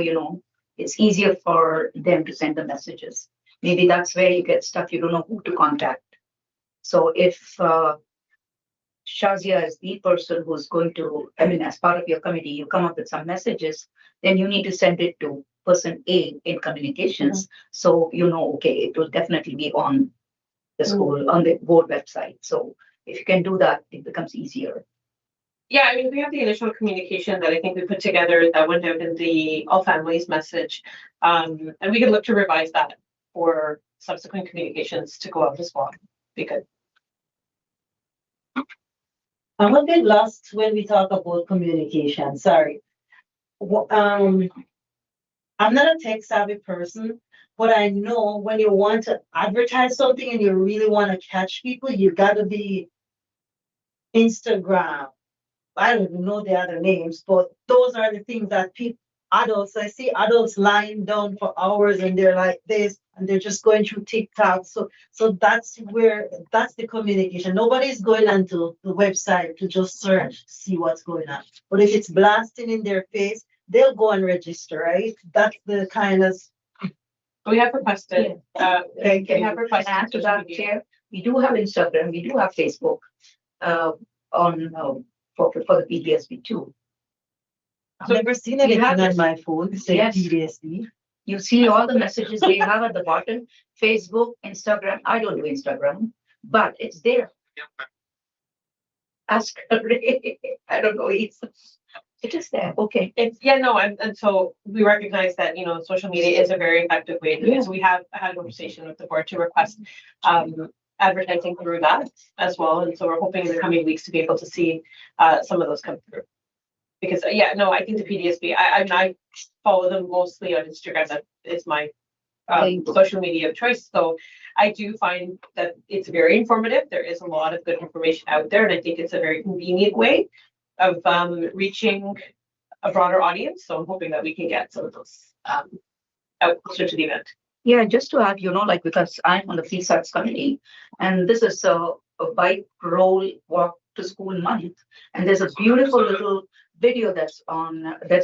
it's easier for them to send the messages. Maybe that's where you get stuck. You don't know who to contact. So if Shazia is the person who's going to, as part of your committee, you come up with some messages, then you need to send it to person A in communications. So okay, it will definitely be on the school, on the board website. So if you can do that, it becomes easier. yeah, I mean, we have the initial communication that I think we put together that went out in the all families message. And we can look to revise that for subsequent communications to go out as well. Be good. I'm a bit lost when we talk about communication. Sorry. I'm not a tech savvy person, but I know when you want to advertise something and you really want to catch people, you got to be Instagram. I don't even know the other names, but those are the things that I see adults lying down for hours and they're like this and they're just going through TikTok. So that's the communication. Nobody's going onto the website to just search to see what's going on. But if it's blasting in their face, they'll go and register, right? That's the kind of. We have requested. We have requested. After that, Chair, we do have Instagram, we do have Facebook on for the PDSB too. I've never seen anything on my phone say PDSB. You see all the messages they have at the bottom, Facebook, Instagram. I don't do Instagram, but it's there. Ask Ray. I don't know. It is there. Okay. And so we recognize that social media is a very effective way to do it. So we have had a conversation with the board to request advertising through that as well. And so we're hoping in the coming weeks to be able to see some of those come through. Because I think the PDSB, I follow them mostly on Instagram. That is my social media of choice. So I do find that it's very informative. There is a lot of good information out there, and I think it's a very convenient way of reaching a broader audience. So I'm hoping that we can get some of those out closer to the event. Yeah, just to add, because I'm on the PSATS committee, and this is a bike roll walk to school month, and there's a beautiful little video that's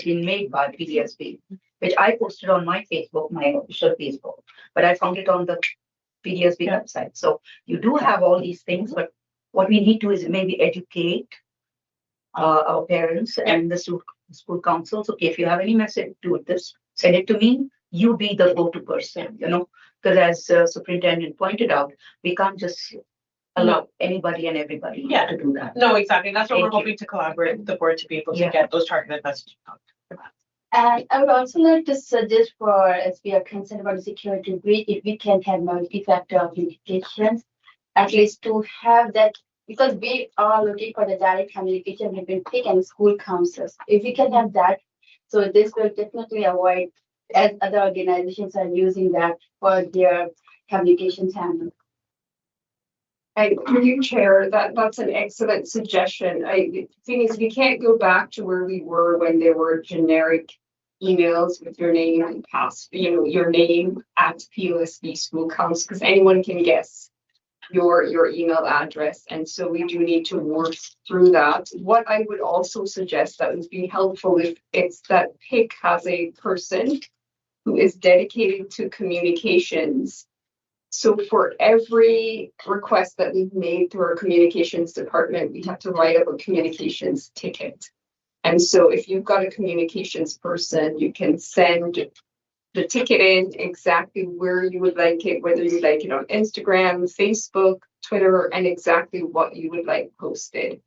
been made by PDSB, which I posted on my Facebook, my official Facebook, but I found it on the PDSB website. So you do have all these things, but what we need to is maybe educate our parents and the school councils. Okay, if you have any message to this, send it to me. You be the go-to person, because as superintendent pointed out, we can't just allow anybody and everybody to do that. No, exactly. That's what we're hoping to collaborate with the board to be able to get those targeted messages. And I would also like to suggest as we are concerned about the security breach, if we can have multi-factor authentications, at least to have that, because we are looking for the direct communication between PIC and school councils. If we can have that, so this will definitely avoid, as other organizations are using that for their communication channel. And through you, Chair, that's an excellent suggestion. The thing is, we can't go back to where we were when there were generic emails with your name and your name at POSB School Council, because anyone can guess your email address. And so we do need to work through that. What I would also suggest that would be helpful if it's that PIC has a person who is dedicated to communications. So for every request that we've made through our communications department, we have to write up a communications ticket. And so if you've got a communications person, you can send the ticket in exactly where you would like it, whether you'd like it on Instagram, Facebook, Twitter, and exactly what you would like posted.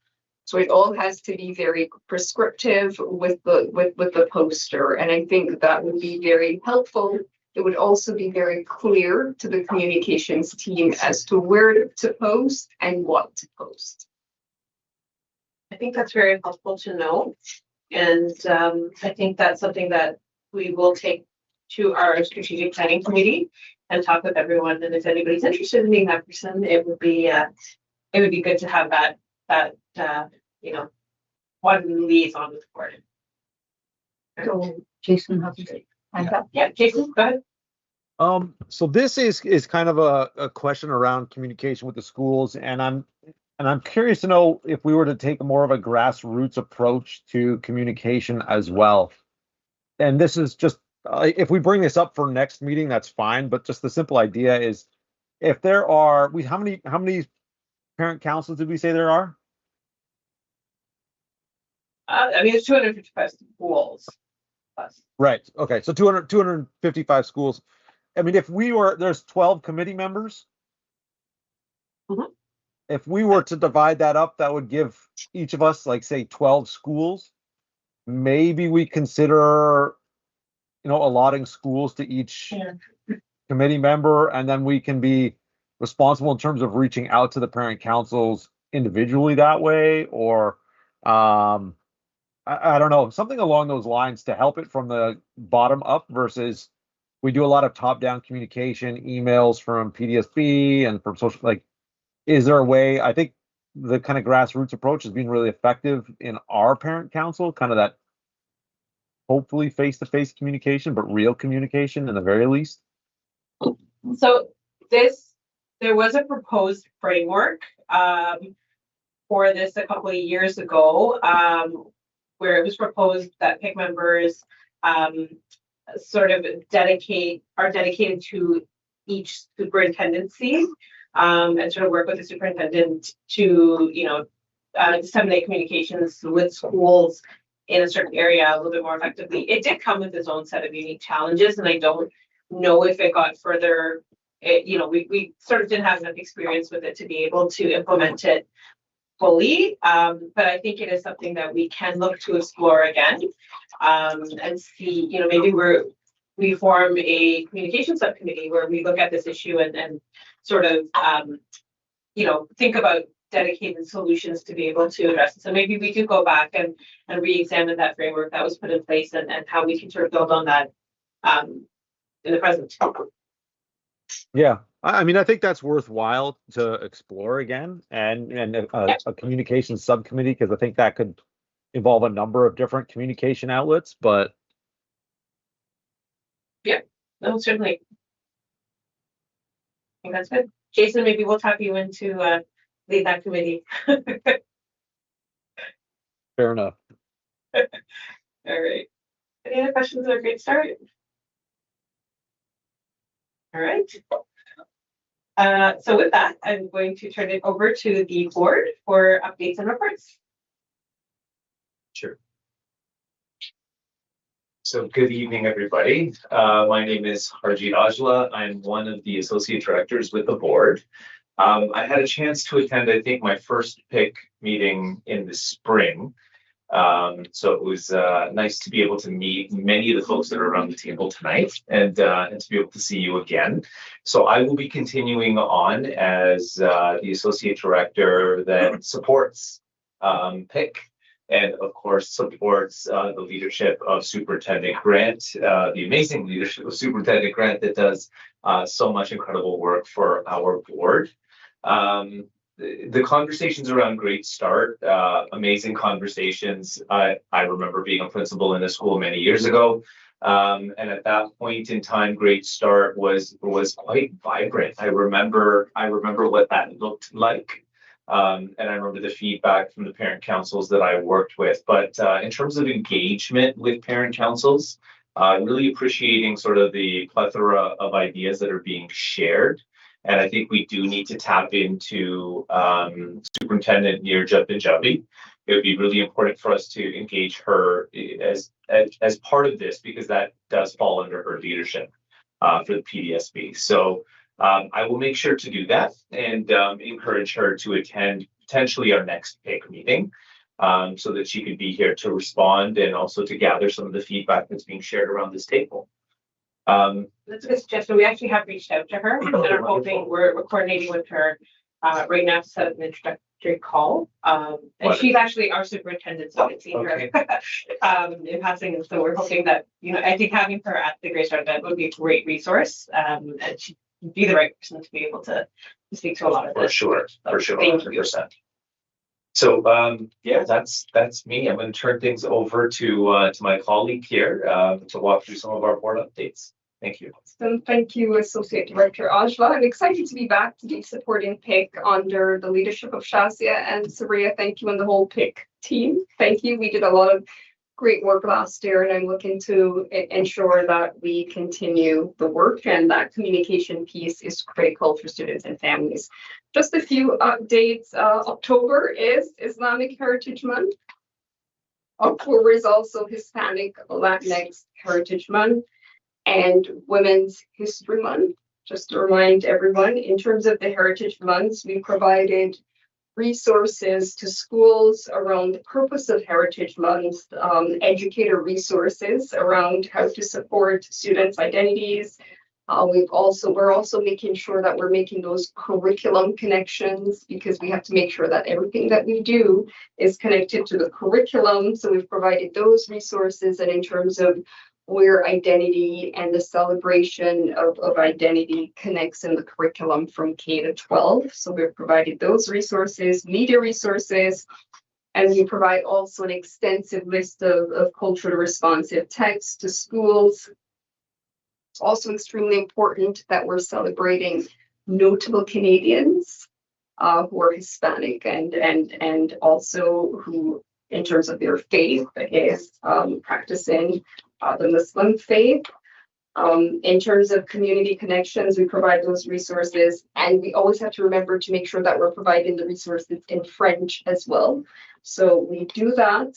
So it all has to be very prescriptive with the poster. And I think that would be very helpful. It would also be very clear to the communications team as to where to post and what to post. I think that's very helpful to know. And I think that's something that we will take to our strategic planning committee and talk with everyone. And if anybody's interested in being that person, it would be good to have that one liaison with the board. So Jason, have to Yeah, Jason, go ahead. So this is kind of a question around communication with the schools, and I'm curious to know if we were to take more of a grassroots approach to communication as well. And this is just if we bring this up for next meeting, that's fine. But just the simple idea is, if there are how many parent councils did we say there are? I mean, it's 255 schools. Right. Okay. So 255 schools. I mean, there's 12 committee members. Mm-hmm. If we were to divide that up, that would give each of us, like, say, 12 schools. Maybe we consider, allotting schools to each committee member, and then we can be responsible in terms of reaching out to the parent councils individually that way, or I don't know, something along those lines to help it from the bottom up versus we do a lot of top-down communication, emails from PDSB and from social, like, is there a way? I think the kind of grassroots approach has been really effective in our parent council, kind of that hopefully face-to-face communication, but real communication in the very least. So there was a proposed framework for this a couple of years ago, where it was proposed that PIC members sort of are dedicated to each superintendency and sort of work with the superintendent to disseminate communications with schools in a certain area a little bit more effectively. It did come with its own set of unique challenges, and I don't know if it got further. We sort of didn't have enough experience with it to be able to implement it fully, but I think it is something that we can look to explore again, and see, maybe we form a communication subcommittee where we look at this issue and sort of, think about dedicated solutions to be able to address it. So maybe we could go back and re-examine that framework that was put in place and how we can sort of build on that in the present. Yeah, I mean, I think that's worthwhile to explore again, and a communication subcommittee, because I think that could involve a number of different communication outlets. But yeah, no, certainly. I think that's good. Jason, maybe we'll tap you in to lead that committee. Fair enough. All right. Any other questions or a great start? All right. So with that, I'm going to turn it over to the board for updates and reports. Sure. So good evening, everybody. My name is Harjeet Ajla. I'm one of the associate directors with the board. I had a chance to attend, I think, my first PIC meeting in the spring. So it was nice to be able to meet many of the folks that are around the table tonight, and to be able to see you again. So I will be continuing on as the associate director that supports PIC, and of course supports the leadership of Superintendent Grant, the amazing leadership of Superintendent Grant that does so much incredible work for our board. the conversations around Great Start, amazing conversations. I remember being a principal in a school many years ago. And at that point in time, Great Start was quite vibrant. I remember what that looked like. And I remember the feedback from the parent councils that I worked with. But in terms of engagement with parent councils, really appreciating sort of the plethora of ideas that are being shared. And I think we do need to tap into Superintendent Nirja Punjabi. It would be really important for us to engage her as part of this, because that does fall under her leadership for the PDSB. So I will make sure to do that and encourage her to attend potentially our next PIC meeting, so that she could be here to respond and also to gather some of the feedback that's being shared around this table. That's a good suggestion. We actually have reached out to her and are hoping we're coordinating with her right now to set up an introductory call. And she's actually our superintendent, so I've seen her in passing. And so we're hoping that, I think having her at the Great Start event would be a great resource. And she'd be the right person to be able to speak to a lot of this. For sure, 100%. So yeah, that's me. I'm going to turn things over to my colleague here to walk through some of our board updates. Thank you. So thank you, Associate Director Ajla. I'm excited to be back to be supporting PIC under the leadership of Shazia and Saria. Thank you and the whole PIC team. Thank you. We did a lot of great work last year, and I'm looking to ensure that we continue the work, and that communication piece is critical for students and families. Just a few updates. October is Islamic Heritage Month. October is also Hispanic Latinx Heritage Month and Women's History Month. Just to remind everyone, in terms of the Heritage Months, we provided resources to schools around the purpose of Heritage Month, educator resources around how to support students' identities. We're also making sure that we're making those curriculum connections, because we have to make sure that everything that we do is connected to the curriculum. So we've provided those resources, and in terms of where identity and the celebration of identity connects in the curriculum from K to 12. So we've provided those resources, media resources, and we provide also an extensive list of culturally responsive texts to schools. It's also extremely important that we're celebrating notable Canadians who are Hispanic and also who, in terms of their faith, is practicing the Muslim faith. In terms of community connections, we provide those resources, and we always have to remember to make sure that we're providing the resources in French as well. So we do that.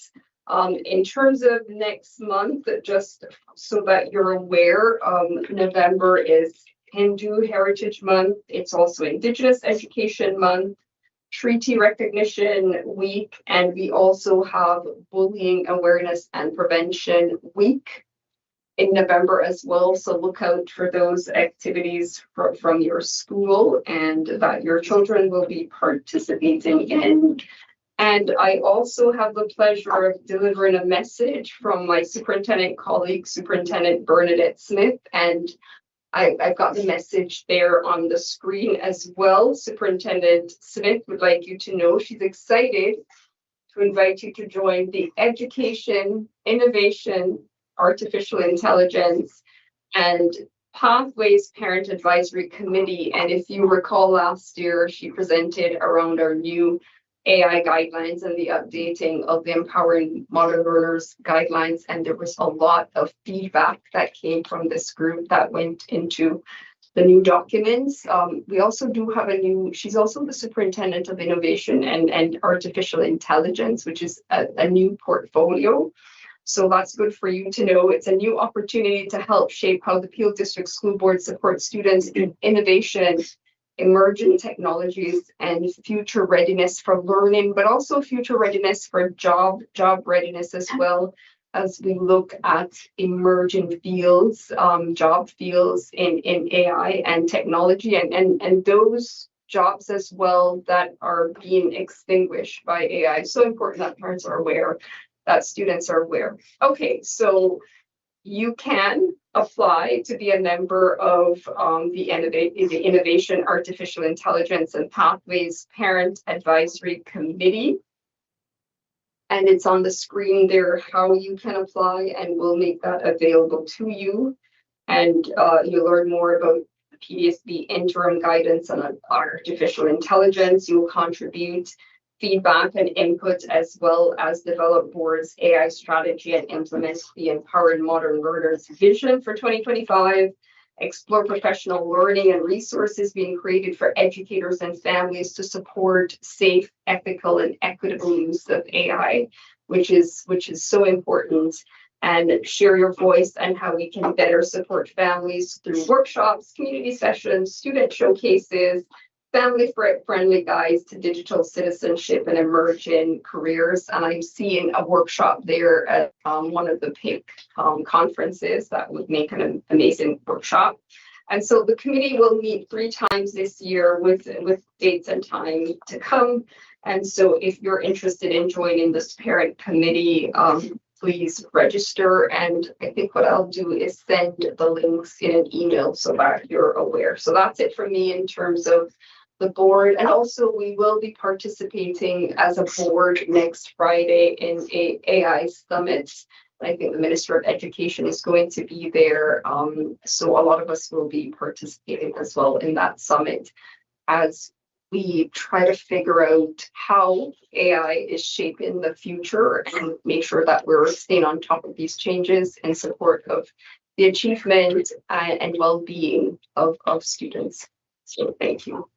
In terms of next month, just so that you're aware, November is Hindu Heritage Month. It's also Indigenous Education Month, Treaty Recognition Week, and we also have Bullying Awareness and Prevention Week in November as well. So look out for those activities from your school and that your children will be participating in. And I also have the pleasure of delivering a message from my superintendent colleague, Superintendent Bernadette Smith, and I've got the message there on the screen as well. Superintendent Smith would like you to know she's excited to invite you to join the Education, Innovation, Artificial Intelligence, and Pathways Parent Advisory Committee. And if you recall last year, she presented around our new AI guidelines and the updating of the Empowering Modern Learners guidelines. And there was a lot of feedback that came from this group that went into the new documents. We also do have she's also the Superintendent of Innovation and Artificial Intelligence, which is a new portfolio. So that's good for you to know. It's a new opportunity to help shape how the Peel District School Board supports students in innovation, emerging technologies, and future readiness for learning, but also future readiness for job readiness as well, as we look at emerging fields, job fields in AI and technology, and those jobs as well that are being extinguished by AI. So important that parents are aware, that students are aware. Okay, so you can apply to be a member of the Innovation Artificial Intelligence and Pathways Parent Advisory Committee. And it's on the screen there how you can apply, and we'll make that available to you. And you'll learn more about PDSB interim guidance on artificial intelligence. You'll contribute feedback and input, as well as develop board's AI strategy and implement the Empowered Modern Learners vision for 2025. Explore professional learning and resources being created for educators and families to support safe, ethical, and equitable use of AI, which is so important. And share your voice and how we can better support families through workshops, community sessions, student showcases, family-friendly guides to digital citizenship and emerging careers. And I'm seeing a workshop there at one of the PIC conferences that would make an amazing workshop. And so the committee will meet 3 times this year with dates and time to come. And so if you're interested in joining this parent committee, please register. And I think what I'll do is send the links in an email so that you're aware. So that's it for me in terms of the board. And also we will be participating as a board next Friday in a AI summit. I think the Minister of Education is going to be there. So a lot of us will be participating as well in that summit as we try to figure out how AI is shaping the future and make sure that we're staying on top of these changes in support of the achievement and well-being of students. So thank you.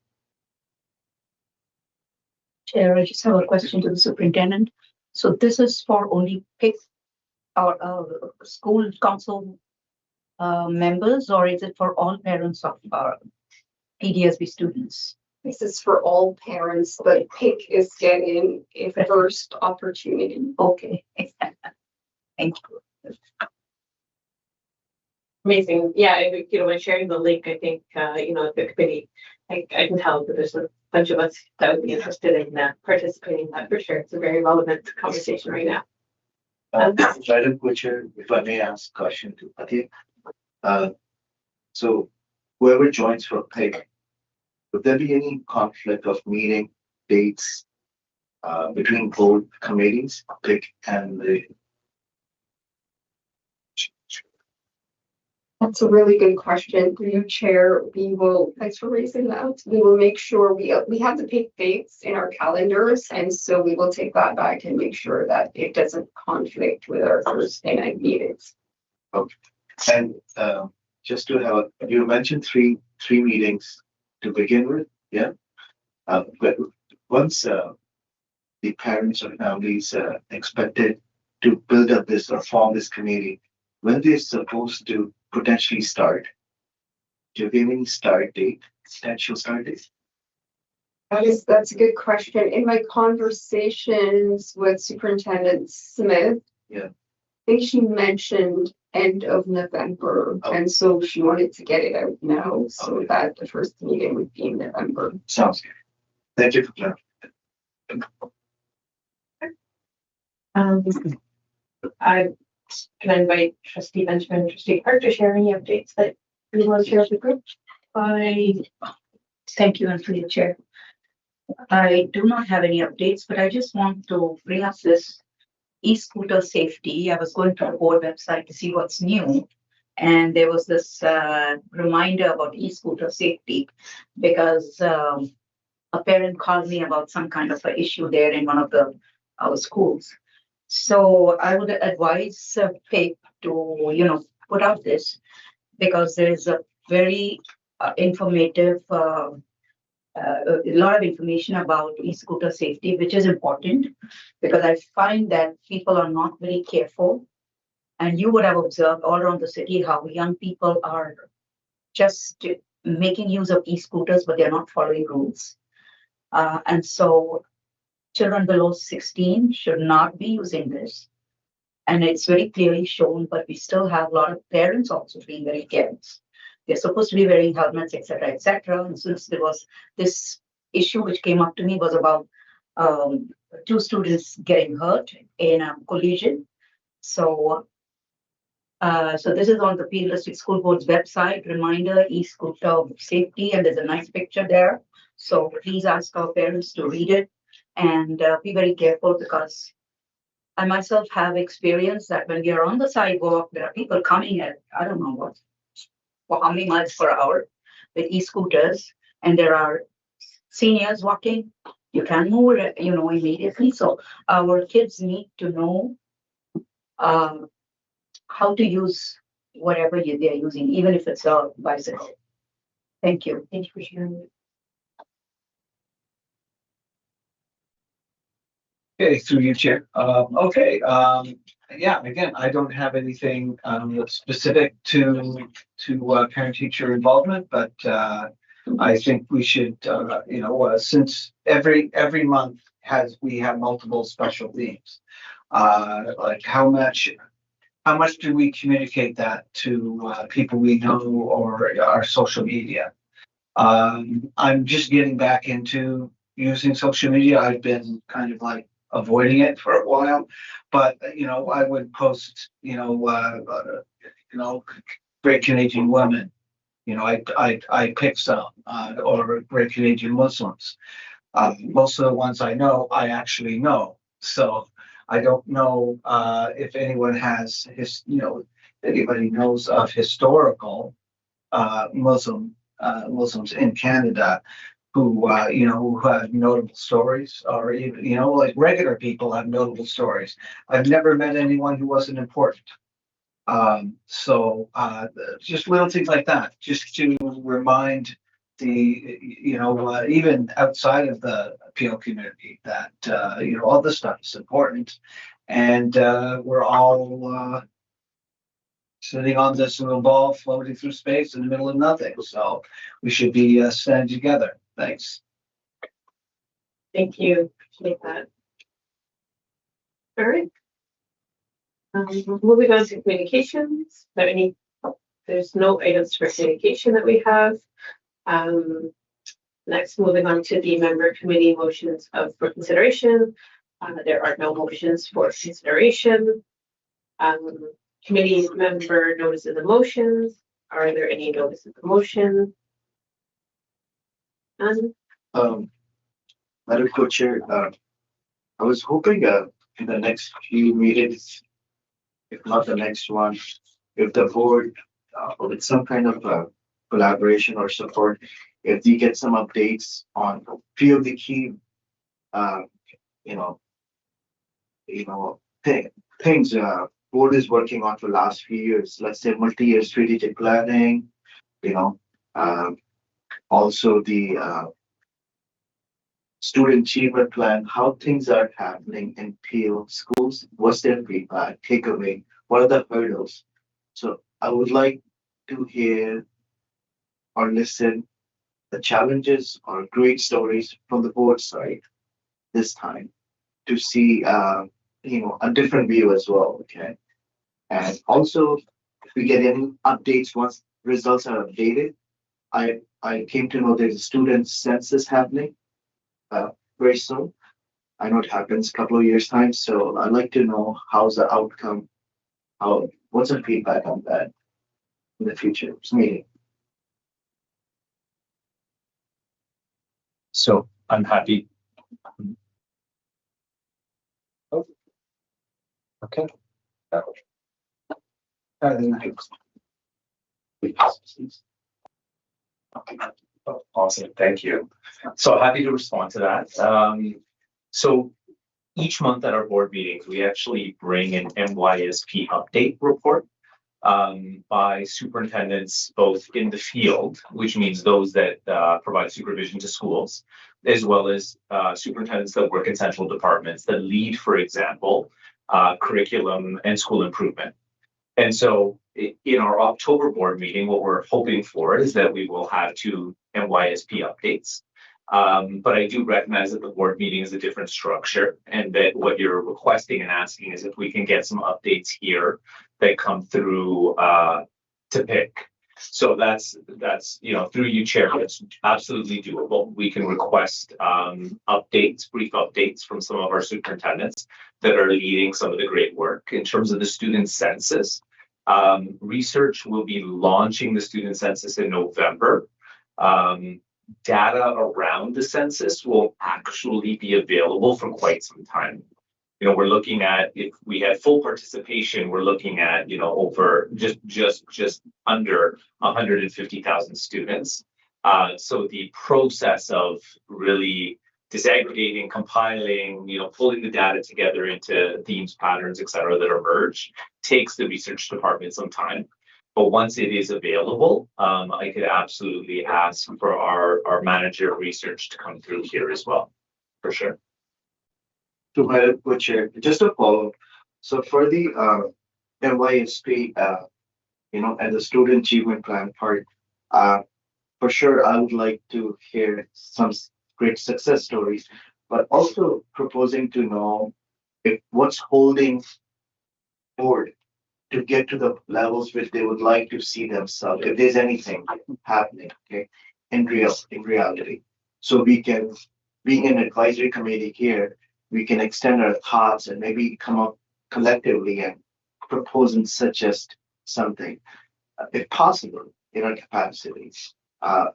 Chair, I just have a question to the superintendent. So this is for only PIC or school council members, or is it for all parents of PDSB students? This is for all parents, but PIC is getting a first opportunity. Okay. Thank you. Amazing. Yeah, when sharing the link, I think, the committee, I can tell that there's a bunch of us that would be interested in participating in that for sure. It's a very relevant conversation right now. Madam Co-Chair, if I may ask a question to Ati. So whoever joins for PIC, would there be any conflict of meeting dates between both committees, PIC and the? That's a really good question. Through you, Chair, thanks for raising that. We will make sure we have the PIC dates in our calendars, and so we will take that back and make sure that it doesn't conflict with our Thursday night meetings. Okay. And just to have, you mentioned three meetings to begin with, yeah? But once the parents or families expected to build up this or form this committee, when they're supposed to potentially start? Do you have any start date, potential start date? That's a good question. In my conversations with Superintendent Smith, yeah, I think she mentioned end of November, and so she wanted to get it out now so that the first meeting would be in November. Sounds good. Thank you for clarifying. Can I invite Trustee Benjamin and Trustee Clark to share any updates that you want to share with the group? Thank you, and through the chair. I do not have any updates, but I just want to bring up this e-scooter safety. I was going to the board website to see what's new, and there was this reminder about e-scooter safety because a parent called me about some kind of an issue there in one of our schools. So I would advise PIC to, put out this because there is a very informative, a lot of information about e-scooter safety, which is important because I find that people are not very careful. And you would have observed all around the city how young people are just making use of e-scooters, but they're not following rules. And so children below 16 should not be using this. And it's very clearly shown, but we still have a lot of parents also being very careless. They're supposed to be wearing helmets, etc., etc. And since there was this issue which came up to me was about 2 students getting hurt in a collision. So So this is on the Peel District School Board's website, reminder, e-scooter safety, and there's a nice picture there. So please ask our parents to read it and be very careful, because I myself have experienced that when we are on the sidewalk, there are people coming at, I don't know what, for how many miles per hour with e-scooters, and there are seniors walking. You can move, immediately. So our kids need to know how to use whatever they're using, even if it's a bicycle. Thank you. Thank you for sharing. Okay, through you, Chair. Yeah, again, I don't have anything specific to parent-teacher involvement, but I think we should, since every month we have multiple special themes. Like how much do we communicate that to people we know or our social media? I'm just getting back into using social media. I've been kind of like avoiding it for a while, but I would post, great Canadian women. I pick some, or great Canadian Muslims. Most of the ones I know, I actually know. So I don't know if anyone has anybody knows of historical Muslims in Canada who who have notable stories, or even like regular people have notable stories. I've never met anyone who wasn't important. So just little things like that, just to remind the even outside of the PL community that all this stuff is important, and we're all sitting on this little ball floating through space in the middle of nothing. So we should be standing together. Thanks. Thank you. Appreciate that. All right. Moving on to communications. There's no items for communication that we have. Next, moving on to the member committee motions for consideration. There are no motions for consideration. Committee member notices of motions. Are there any notices of motion? None. Madam Co-Chair, I was hoping in the next few meetings, if not the next one, if the board with some kind of collaboration or support, if we get some updates on a few of the key things board is working on for the last few years, let's say multi-year strategic planning, also the student achievement plan, how things are happening in Peel schools, what's their feedback, takeaway, what are the hurdles? So I would like to hear or listen the challenges or great stories from the board side this time to see a different view as well. Okay. And also if we get any updates once results are updated, I came to know there's a student census happening very soon. I know it happens a couple of years time, so I'd like to know how's the outcome, what's the feedback on that in the future meeting. So I'm happy. Oh. Okay. Awesome, thank you. So happy to respond to that. So each month at our board meetings, we actually bring an MYSP update report by superintendents both in the field, which means those that provide supervision to schools, as well as superintendents that work in central departments that lead, for example, curriculum and school improvement. And so in our October board meeting, what we're hoping for is that we will have 2 MYSP updates. But I do recognize that the board meeting is a different structure, and that what you're requesting and asking is if we can get some updates here that come through to PIC. So that's through you, Chair, it's absolutely doable. We can request updates, brief updates from some of our superintendents that are leading some of the great work. In terms of the student census, Research will be launching the student census in November. Data around the census will actually be available for quite some time. You know, we're looking at, if we had full participation, we're looking at, you know, over just under 150,000 students. So the process of really disaggregating, compiling, you know, pulling the data together into themes, patterns, et cetera, that emerge takes the research department some time. But once it is available, I could absolutely ask for our manager of research to come through here as well, for sure. To my co-chair, just a follow. So for the NYSP, you know, and the student achievement plan part, for sure, I would like to hear some great success stories, but also proposing to know if what's holding board to get to the levels which they would like to see themselves, if there's anything happening, okay, in reality. So we can, being an advisory committee here, we can extend our thoughts and maybe come up collectively and propose and suggest something, if possible, in our capacities.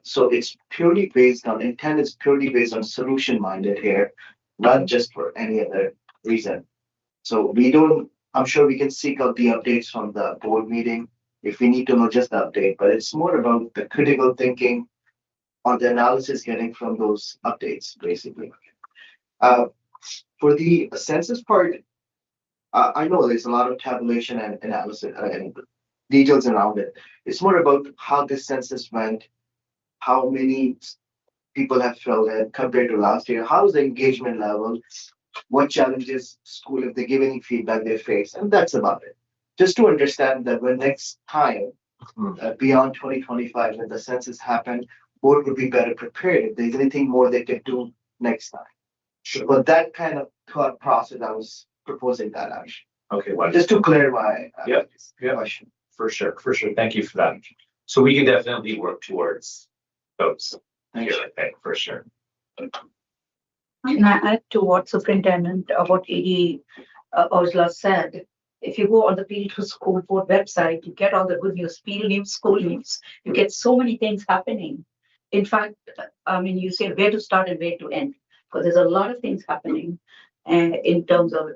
So it's purely based on, intent is purely based on solution minded here, not just for any other reason. So we don't, I'm sure we can seek out the updates from the board meeting if we need to know just the update, but it's more about the critical thinking or the analysis getting from those updates, basically. For the census part, I know there's a lot of tabulation and analysis and details around it. It's more about how this census went, how many people have filled in compared to last year, how's the engagement level, what challenges school, if they give any feedback they face, and that's about it. Just to understand that when next time, beyond 2025, when the census happened, board would be better prepared if there's anything more they could do next time. Sure. But that kind of thought process, I was proposing that action. Okay, well, just to clarify. Yeah, question. For sure. Thank you for that. So we can definitely work towards those. Thank you. Okay, for sure. Can I add to what Superintendent, what AD Ojla said? If you go on the Peel School Board website, you get all the good news, Peel news, school news. You get so many things happening. In fact, I mean, you say where to start and where to end, because there's a lot of things happening in terms of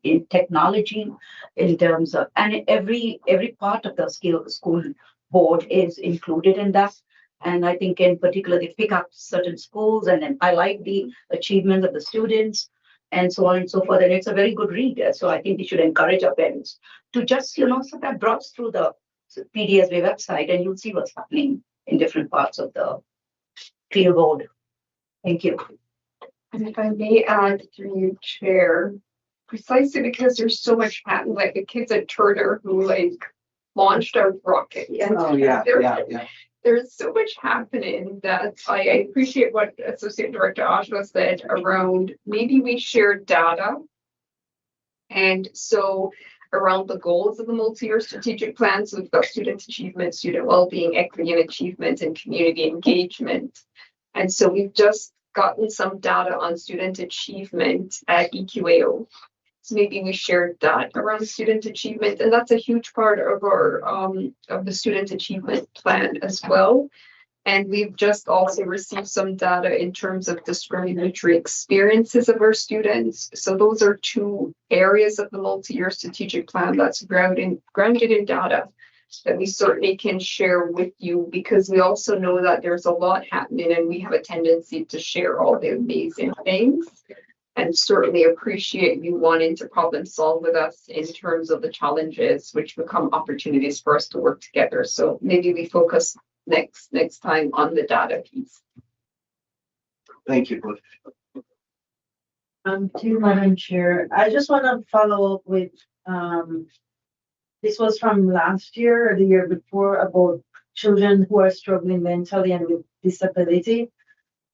in technology, in terms of, and every part of the school board is included in that. And I think in particular, they pick up certain schools and then highlight the achievements of the students and so on and so forth. And it's a very good read. So I think we should encourage our parents to just, sometimes browse through the PDSB website and you'll see what's happening in different parts of the Peel board. Thank you. And if I may add through you, Chair, precisely because there's so much happening, like the kids at Turner who launched our rocket. Oh, yeah. There's so much happening that I appreciate what Associate Director Ashwa said around maybe we share data. And so around the goals of the multi-year strategic plan, so we've got student achievement, student well-being, equity and achievement, and community engagement. And so we've just gotten some data on student achievement at EQAO. So maybe we shared that around student achievement, and that's a huge part of our of the student achievement plan as well. And we've just also received some data in terms of discriminatory experiences of our students. So those are two areas of the multi-year strategic plan that's grounded in data that we certainly can share with you, because we also know that there's a lot happening and we have a tendency to share all the amazing things. And certainly appreciate you wanting to problem solve with us in terms of the challenges, which become opportunities for us to work together. So maybe we focus next time on the data piece. Thank you. To you, Madam Chair, I just want to follow up with this was from last year or the year before about children who are struggling mentally and with disability.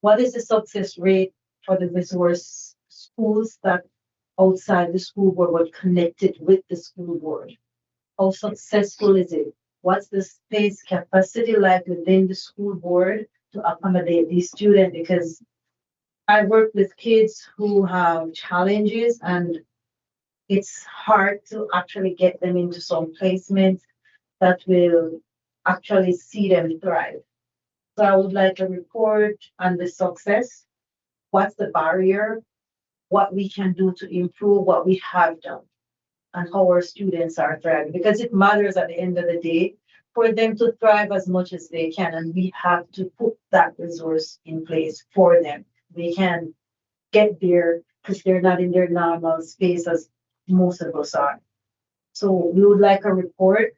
What is the success rate for the resource schools that outside the school board were connected with the school board? How successful is it? What's the space capacity like within the school board to accommodate these students? Because I work with kids who have challenges and it's hard to actually get them into some placement that will actually see them thrive. So I would like a report on the success, what's the barrier, what we can do to improve what we have done, and how our students are thriving, because it matters at the end of the day for them to thrive as much as they can, and we have to put that resource in place for them. They can get there because they're not in their normal space as most of us are. So we would like a report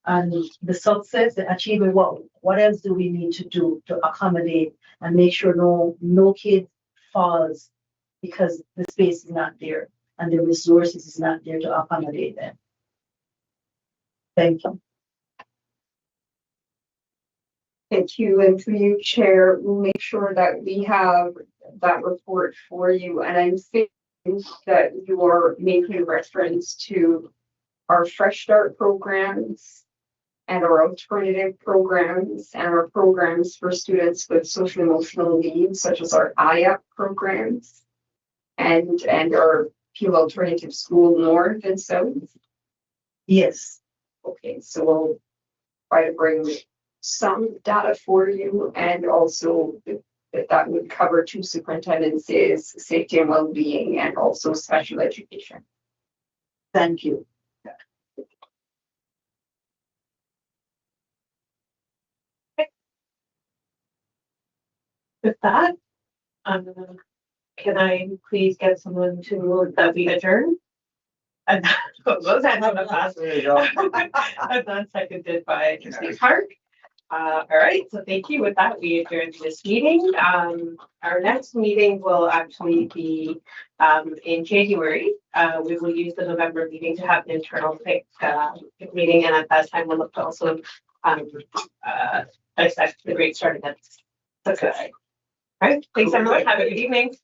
on the success, the achievement, what else do we need to do to accommodate and make sure no kid falls because the space is not there and the resources is not there to accommodate them. Thank you. Thank you, and through you, Chair, we'll make sure that we have that report for you. And I'm thinking that you are making reference to our Fresh Start programs and our alternative programs and our programs for students with social emotional needs, such as our IAP programs and our Peel Alternative School North and South. Yes. Okay, so we'll try to bring some data for you, and also that would cover 2 superintendents, safety and well-being, and also special education. Thank you. With that, can I please get someone to move that we adjourn? And those hands on the pass. And then seconded by Trustee Park. All right, so thank you. With that, we adjourn this meeting. Our next meeting will actually be in January. We will use the November meeting to have an internal PIC meeting, and at that time we'll look to also dissect the Great Start events. That's good. All right, thanks everyone. Have a good evening.